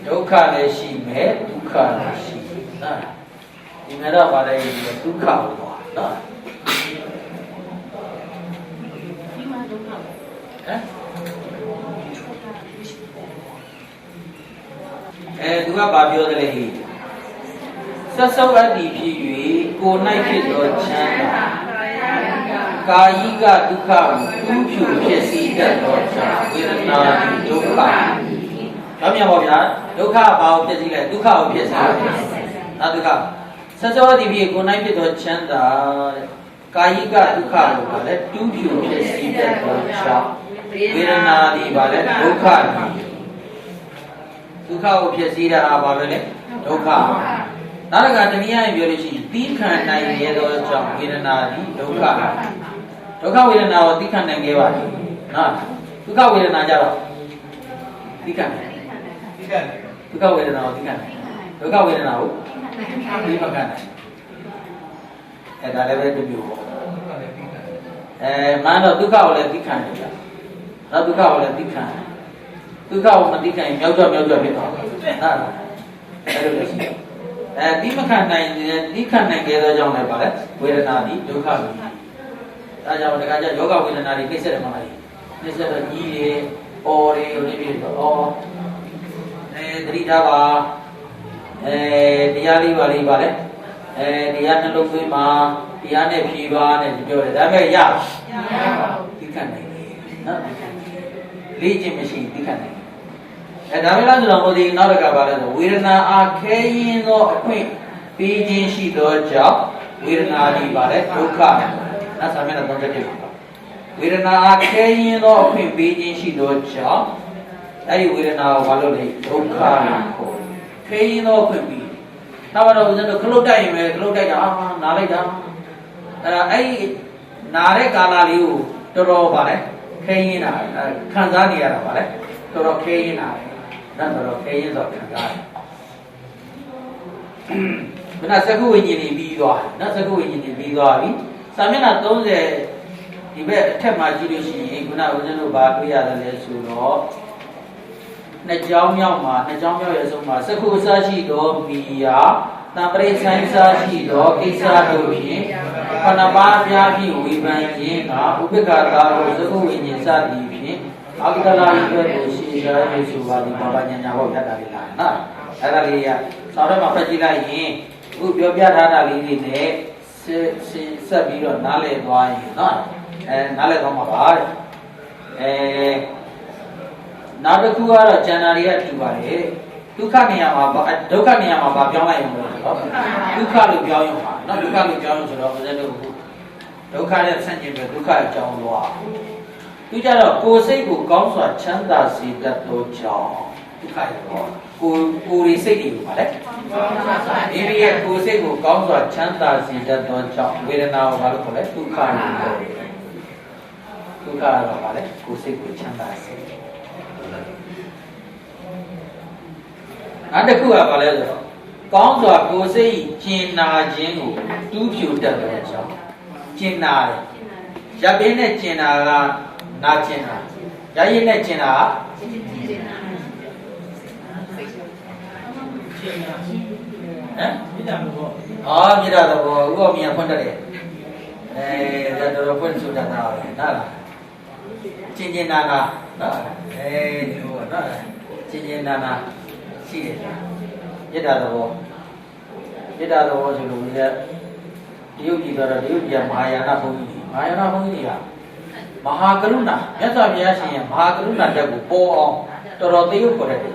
ဒုက္ခလည်းရှိမယ်ဒုက္ခလည်းရှိနော်ဒီမှာတော့ဗာလေဒုက္ခပေါ့နော် သူကဘာပြောတယ်လဲဟိဆက်စုပ်အပ်တည်ဖြစ်၍ကိုယ်၌ဖြစ်သောချမ်းသာကာယိကဒုက္ခကိုတူးဖြူဖြစ်စေတတ်သောကြောင့်ဝေဒနာဒုက္ခတော့မြန်ပါဗျာဒုက္ခဘာကိုဖြစ်စေလဲဒုက္ခကိုဖြစ်စေဒုက္ခဆက်စုပ်အပ်တည်ဖြစ်ကိုယ်၌ဖြစ်သောချမ်းသာကာယိကဒုက္ခကိုဗာလဲတူးဖြူဖြစ်စေတတ်သောကြောင့်ဝေဒနာဒီဗာလဲဒုက္ခဒုက္ခကိုဖြစ်စေတာဘာပဲလဲဒုက္ခနောက်တစ်ခါတနည်းအားဖြင့်ပြောလို့ရှိရင်သီးခံနိုင်ရသောကြောင့်ဝေဒနာဒီဒုက္ခဒုက္ခဝေဒနာကိုသီးခံနိုင်ခဲ့ပါဘူးနော်ဒုက္ခဝေဒနာကြတော့သီးခံဒုက္ခဝေဒနာကိုသီးခံဒုက္ခဝေဒနာကိုသီးမခံနိုင်အဲ့ဒါလည်းပဲတစ်မျိုးပေါ့မှန်တော့ဒုက္ခကိုလည်းသီးခံတယ်ဗျာနောက်ဒုက္ခကိုလည်းသီးခံဒုက္ခကိုမသီးခံရင်မြောက်ကြောဖြစ်သွားတယ်ဟုတ်လားအဲ့လိုလည်းရှိတယ်ဒီမခံနိုင်ဒီခံနိုင်ကြသောကြောင့်လည်းပါလေဝေဒနာဒီဒုက္ခပဲဒါကြောင့်တခါကျယောဂဝေဒနာတွေနှိမ့်ဆက်တယ်မလားနှိမ့်ဆက်တော့ကြီးတွေပေါ်တွေလို့ပြည့်တော့သတိထားပါတရားလေးပါလေးပါလေတရားနှလုံးသွင်းမှာတရားနဲ့ဖြေပါနဲ့ပြောတယ်ဒါပေမဲ့ရပါဒီခံနိုင်တယ်နော်လေးခြင်းမရှိဒီခံနိုင်ဒါပဲလားဆိုတော့ဟိုဒီနောက်တစ်ခါပါလဲဆိုဝေဒနာအားခဲရင်သောအခွင့်ပေးခြင်းရှိသောကြောင့်ဝေဒနာဒီပါလဲဒုက္ခနော်ဆာမျက်နှာ31ပါဝေဒနာအားခဲရင်သောအခွင့်ပေးခြင်းရှိသောကြောင့်အဲ့ဒီဝေဒနာကိုဘာလို့လဲဒုက္ခကိုခဲရင်သောအခွင့်ပေးနောက်တော့ဦးဇင်းတို့ခလုတ်တိုက်ရင်ပဲခလုတ်တိုက်တာနားလိုက်တာအဲ့ဒါအဲ့ဒီနားတဲ့ကာလလေးကိုတော်တော်ပါလဲခဲရင်တာခံစားနေရတာပါလဲတော်တော်ခဲရင်တာนั่นတော့ခဲရင်တော့ခံစားတယ်မနစကုဝိညာဉ်နေပြီးသွားနတ်စကုဝိညာဉ်နေပြီးသွားပြီစာမျက်နှာ30ဒီဘက်အထက်မှာကြည့်လို့ရှိရင်ခုနဦးဇင်းတို့ဘာတွေ့ရတယ်လဲဆိုတော့နှစ်ကြောင်းမြောက်မှာနှစ်ကြောင်းမြောက်ရဲ့အဆုံးမှာစကုအစရှိတော်မီယာတံပရိဆိုင်စားရှိတော်ကိစ္စတို့ဖြင့်ခဏပါးပြားဖြင့်ဝေဖန်ခြင်းကဥပ္ပခါတာကိုစကုဝိညာဉ်စသည်ဖြင့်အာဂတလာရီအတွက်ကိုရှင်းရှားရေးဆိုပါဒီဘာဘာညာညာဟောပြတာလေးလားနော်အဲ့ဒါလေးကစောင်းထဲမှာဖတ်ကြည့်လိုက်ရင်အခုပြောပြထားတာလေးတွေနဲ့ဆက်ပြီးတော့နားလည်သွားရင်နော်နားလည်သွားမှာပါနောက်တစ်ခုကတော့ကျန်တာတွေကတူပါတယ်ဒုက္ခနေရာမှာဒုက္ခနေရာမှာဗာပြောင်းလိုက်ရုံပဲဆိုတော့ဒုက္ခလို့ပြောင်းရုံပါနော်ဒုက္ခလို့ပြောင်းရုံဆိုတော့ဦးဇင်းတို့ဒုက္ခရဲ့ဆန့်ကျင်ပဲဒုက္ခအကြောင်းသွားသူကြတော့ကိုယ်စိတ်ကိုကောင်းစွာချမ်းသာစေတတ်သောကြောင့်ဒုက္ခရောကိုယ်စိတ်တွေကိုပါလေဒီရဲ့ကိုယ်စိတ်ကိုကောင်းစွာချမ်းသာစေတတ်သောကြောင့်ဝေဒနာကိုဘာလို့ခေါ်လဲဒုက္ခလို့ခေါ်တယ်ဒုက္ခကတော့ပါလေကိုယ်စိတ်ကိုချမ်းသာစေအဲ့တခုကဘာလဲဆိုတော့ကောင်းစွာကိုယ်စိတ်ကျင်နာခြင်းကိုတူးဖြူတတ်တဲ့ကြောင့်ကျင်နာတယ်ရပ်ပင်းနဲ့ကျင်နာကနာကျင်တာရရင်နဲ့ကျင်တာဟမ်မြေတာဘောမြေတာဘောဥပ္ပမြဖွင့်တတ်တယ်ဒါတော့ဖွင့်ဆိုတာတာပဲနားလားကျင်နာနာနော်ဒီလိုနော်ကျင်နာနာရှိတယ်မြေတာဘောဆိုလို့ဒီတရုတ်ပြည်တော့တရုတ်ပြည်မဟာယာနဘုန်းကြီးကမဟာကရုဏာမြတ်စွာဘုရားရှင်ရဲ့မဟာကရုဏာတက်ကိုပေါ်အောင်တော်တော်သို့ခေါ်တယ်သူ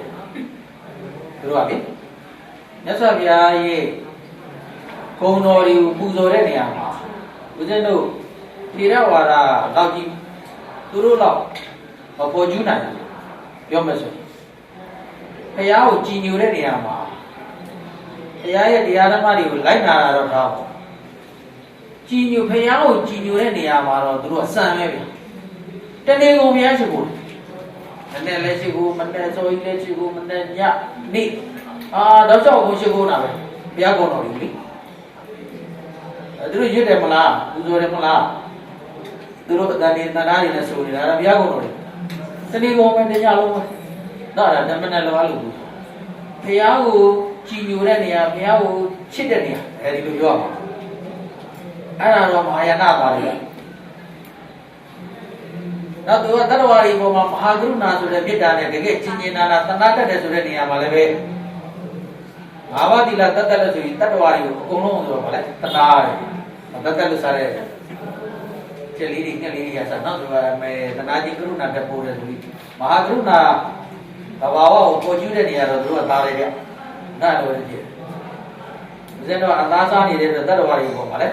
တို့ကလေမြတ်စွာဘုရားရဲ့ဂုဏ်တော်တွေကိုပူဇော်တဲ့နေရာမှာဦးဇင်းတို့ထေရဝါဒလောက်ကြီးသူတို့လောက်မပေါ်ကျူးနိုင်ဘူးပြောမယ်ဆိုရင်ဘုရားကိုကြည်ညိုတဲ့နေရာမှာဘုရားရဲ့တရားဓမ္မတွေကိုလိုက်နာတာတော့ထားပါကြည်ညိုဘုရားကိုကြည်ညိုတဲ့နေရာမှာတော့သူတို့အစံပဲဗျတနေ့ကုန်ဘုရားရှိခိုးမနေ့လည်းရှိခိုးမနေ့စောကြီးလည်းရှိခိုးမနေ့ညနေ့တော့ကြောက်ကိုရှိခိုးတာပဲဘုရားကောင်းတော်ကြီးလေသူတို့ရွတ်တယ်မလားပူဇော်တယ်မလားသူတို့အတန်နေတန်သားတွေနဲ့ဆိုနေတာဘုရားကောင်းတော်ကြီးတနေ့ကုန်ပဲတညလုံးပဲတော့ဒါဓမ္မနဲ့လောလို့ဘုရားကိုကြည်ညိုတဲ့နေရာဘုရားကိုချစ်တဲ့နေရာအဲဒီလိုပြောရမှာအဲ့ဒါတော့မဟာယာနပါလေနောက်သူကတတ္တဝါတွေပေါ်မှာမဟာကရုဏာဆိုတဲ့မေတ္တာနဲ့တကယ်ချင်းချင်းနာနာသနာတတ်တယ်ဆိုတဲ့နေရာမှာလည်းပဲ ဘာဝတိလာတတ်တယ်လို့ဆိုရင်တတ္တဝါတွေကိုအကုန်လုံးဆိုတော့ဗာလဲတနာတယ်တတ်တယ်လို့စားတဲ့ချက်လေးတွေငှက်လေးတွေကစားနောက်ဆိုမဲတနာချင်းကရုဏာတက်ပိုးတယ်ဆိုပြီးမဟာကရုဏာသဘာဝကိုပေါ်ကျူးတဲ့နေရာတော့သူတို့ကသားတယ်ဗျနားလို့ကြည့်ဦးဇင်းတို့အသားစားနေတဲ့တတ္တဝါတွေပေါ့ဗာလဲ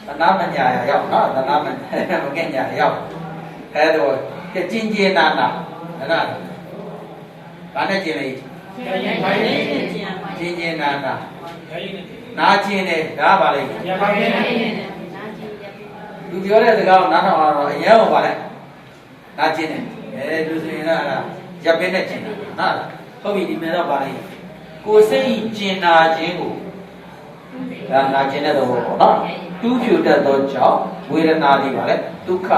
တနာမညာရရောက်နော်တနာမငဲ့ညာရောက်အဲတော့ကျင်းကျင်းနာနာနာဘာနဲ့ကျင်းလဲကျင်းကျင်းနာနာနာကျင်းတယ်ဒါပါလေသူပြောတဲ့စကားကိုနားထောင်တော့အရင်ကပါလေနာကျင်းတယ်လူဆိုရင်ကရပ်ပင်းနဲ့ကျင်းတာနားဟုတ်ပြီဒီမဲ့တော့ပါလေကိုစိတ်ကျင်းနာခြင်းကိုဒါနာကျင်တဲ့သဘောပေါ့နော်တူးဖြူတတ်သောကြောင့်ဝေဒနာတွေပါလေဒုက္ခ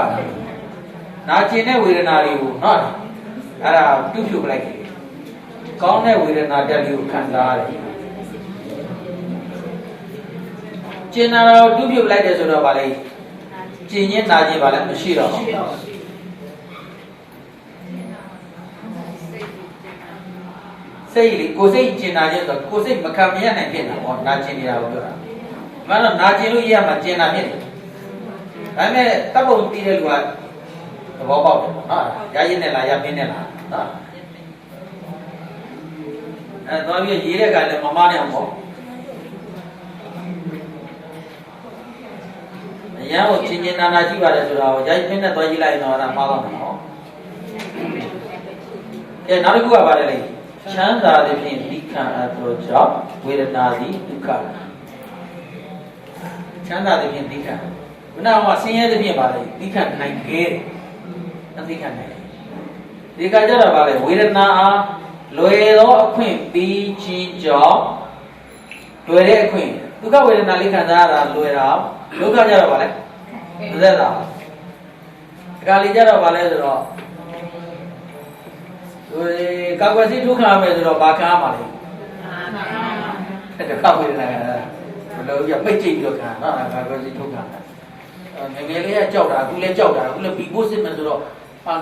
နာကျင်တဲ့ဝေဒနာတွေကိုနော်အဲ့ဒါတူးဖြူပလိုက်တယ်ကောင်းတဲ့ဝေဒနာတက်လေးကိုခံစားရတယ်ကျင်နာတော့တူးဖြူပလိုက်တယ်ဆိုတော့ဗာလေကျင်ချင်းနာချင်းဗာလေမရှိတော့ဘူးစိတ်လေကိုယ်စိတ်ကျင်နာခြင်းဆိုကိုယ်စိတ်မခံမရနိုင်ဖြစ်တာပေါ့နာကျင်နေတာကိုပြောတာမှန်တော့နာကျင်လို့ရမှာကျင်နာဖြစ်တယ်ဒါပေမဲ့တပ်ပုံတီးတဲ့လူကသဘောပေါက်တယ်ပေါ့နော်ရရင်နဲ့လားရပင်းနဲ့လားနော်သွားပြီးရေးတဲ့ကလည်းမမနဲ့ပေါ့အရန်ကိုချင်းချင်းနာနာကြည့်ပါတယ်ဆိုတော့ရိုက်ပင်းနဲ့သွားကြည့်လိုက်ရင်တော့အဲ့ဒါမှားတော့မှာပေါ့ကဲနောက်တစ်ခုကပါတယ်လေချမ်းသာသည်ဖြင့်ဒိဋ္ဌံအသောကြောင့်ဝေဒနာသည်ဒုက္ခချမ်းသာသည်ဖြင့်ဒိဋ္ဌံခုနကဆင်းရဲသည်ဖြင့်ပါလေဒိဋ္ဌံနိုင်ခဲ့အသိခံနိုင်ဒီကကြတော့ပါလေဝေဒနာအားလွယ်သောအခွင့်ပြီးခြင်းကြောင့်လွယ်တဲ့အခွင့်ဒုက္ခဝေဒနာလေးခံစားရတာလွယ်တာဒုက္ခကြတော့ပါလေမသက်တာဒီကလေးကြတော့ပါလေဆိုတော့ကာကွယ်စီထုတ်ခါမယ်ဆိုတော့ဘာခံရမှာလဲတခါဝေဒနာဘယ်လိုရပိတ်ကြည့်ပြီးတော့ခံနော်ကာကွယ်စီထုတ်ခါငယ်ငယ်လေးကကြောက်တာအခုလည်းကြောက်တာအခုလည်းပြီးဖို့စစ်မယ်ဆိုတော့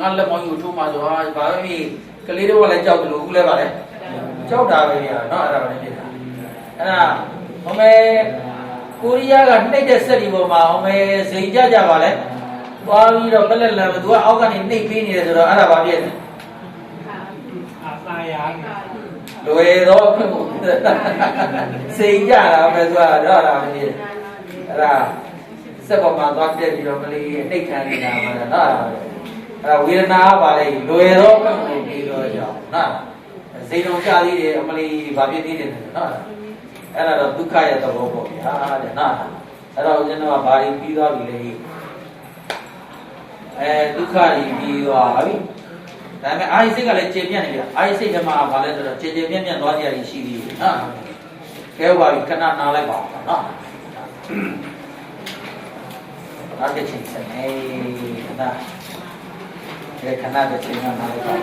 ငါလက်မောင်းယူထိုးမှဆိုဟာဘာပဲဖြစ်ကလေးတို့ကလည်းကြောက်တယ်လို့အခုလည်းပါလေကြောက်တာပဲဗျာနော်အဲ့ဒါပဲဖြစ်တာအဲ့ဒါဟိုမဲကိုရီးယားကနှိပ်တဲ့စက်ဒီပေါ်မှာဟိုမဲဇိမ်ကြပါလေသွားပြီးတော့ပလက်လန်သူကအောက်ကနေနှိပ်ပေးနေတယ်ဆိုတော့အဲ့ဒါဘာဖြစ်လဲလွယ်တော့ဖြစ်ဖို့စိတ်ကြတာပဲဆိုတာတော့လားမင်းအဲ့ဒါစက်ပေါ်မှာသွားပြက်ပြီးတော့ကလေးနှိပ်ခံနေတာပါလားနော်အဲ့ဒါဝေဒနာပါလေလွယ်တော့ဖြစ်ဖို့ပြီးတော့ကြောင်းနော်စိတ်လုံးကြသေးတယ်အမလီဘာဖြစ်သေးတယ်နော်အဲ့ဒါတော့ဒုက္ခရဲ့သဘောပေါ့ဗျာတဲ့နော်အဲ့တော့ဦးဇင်းတို့ကဘာတွေပြီးသွားပြီလဲဒုက္ခတွေပြီးသွားပြီဒါပေမဲ့အာယစိတ်ကလည်းကျေပြန့်နေပြီအာယစိတ်ကမှဘာလဲဆိုတော့ကျေပြန့်သွားကြရရှိသေးတယ်နော်ကဲပါပြီခဏနားလိုက်ပါဦးနော်အားကချင်းစနေခဏတစ်ချိန်နားလိုက်ပါ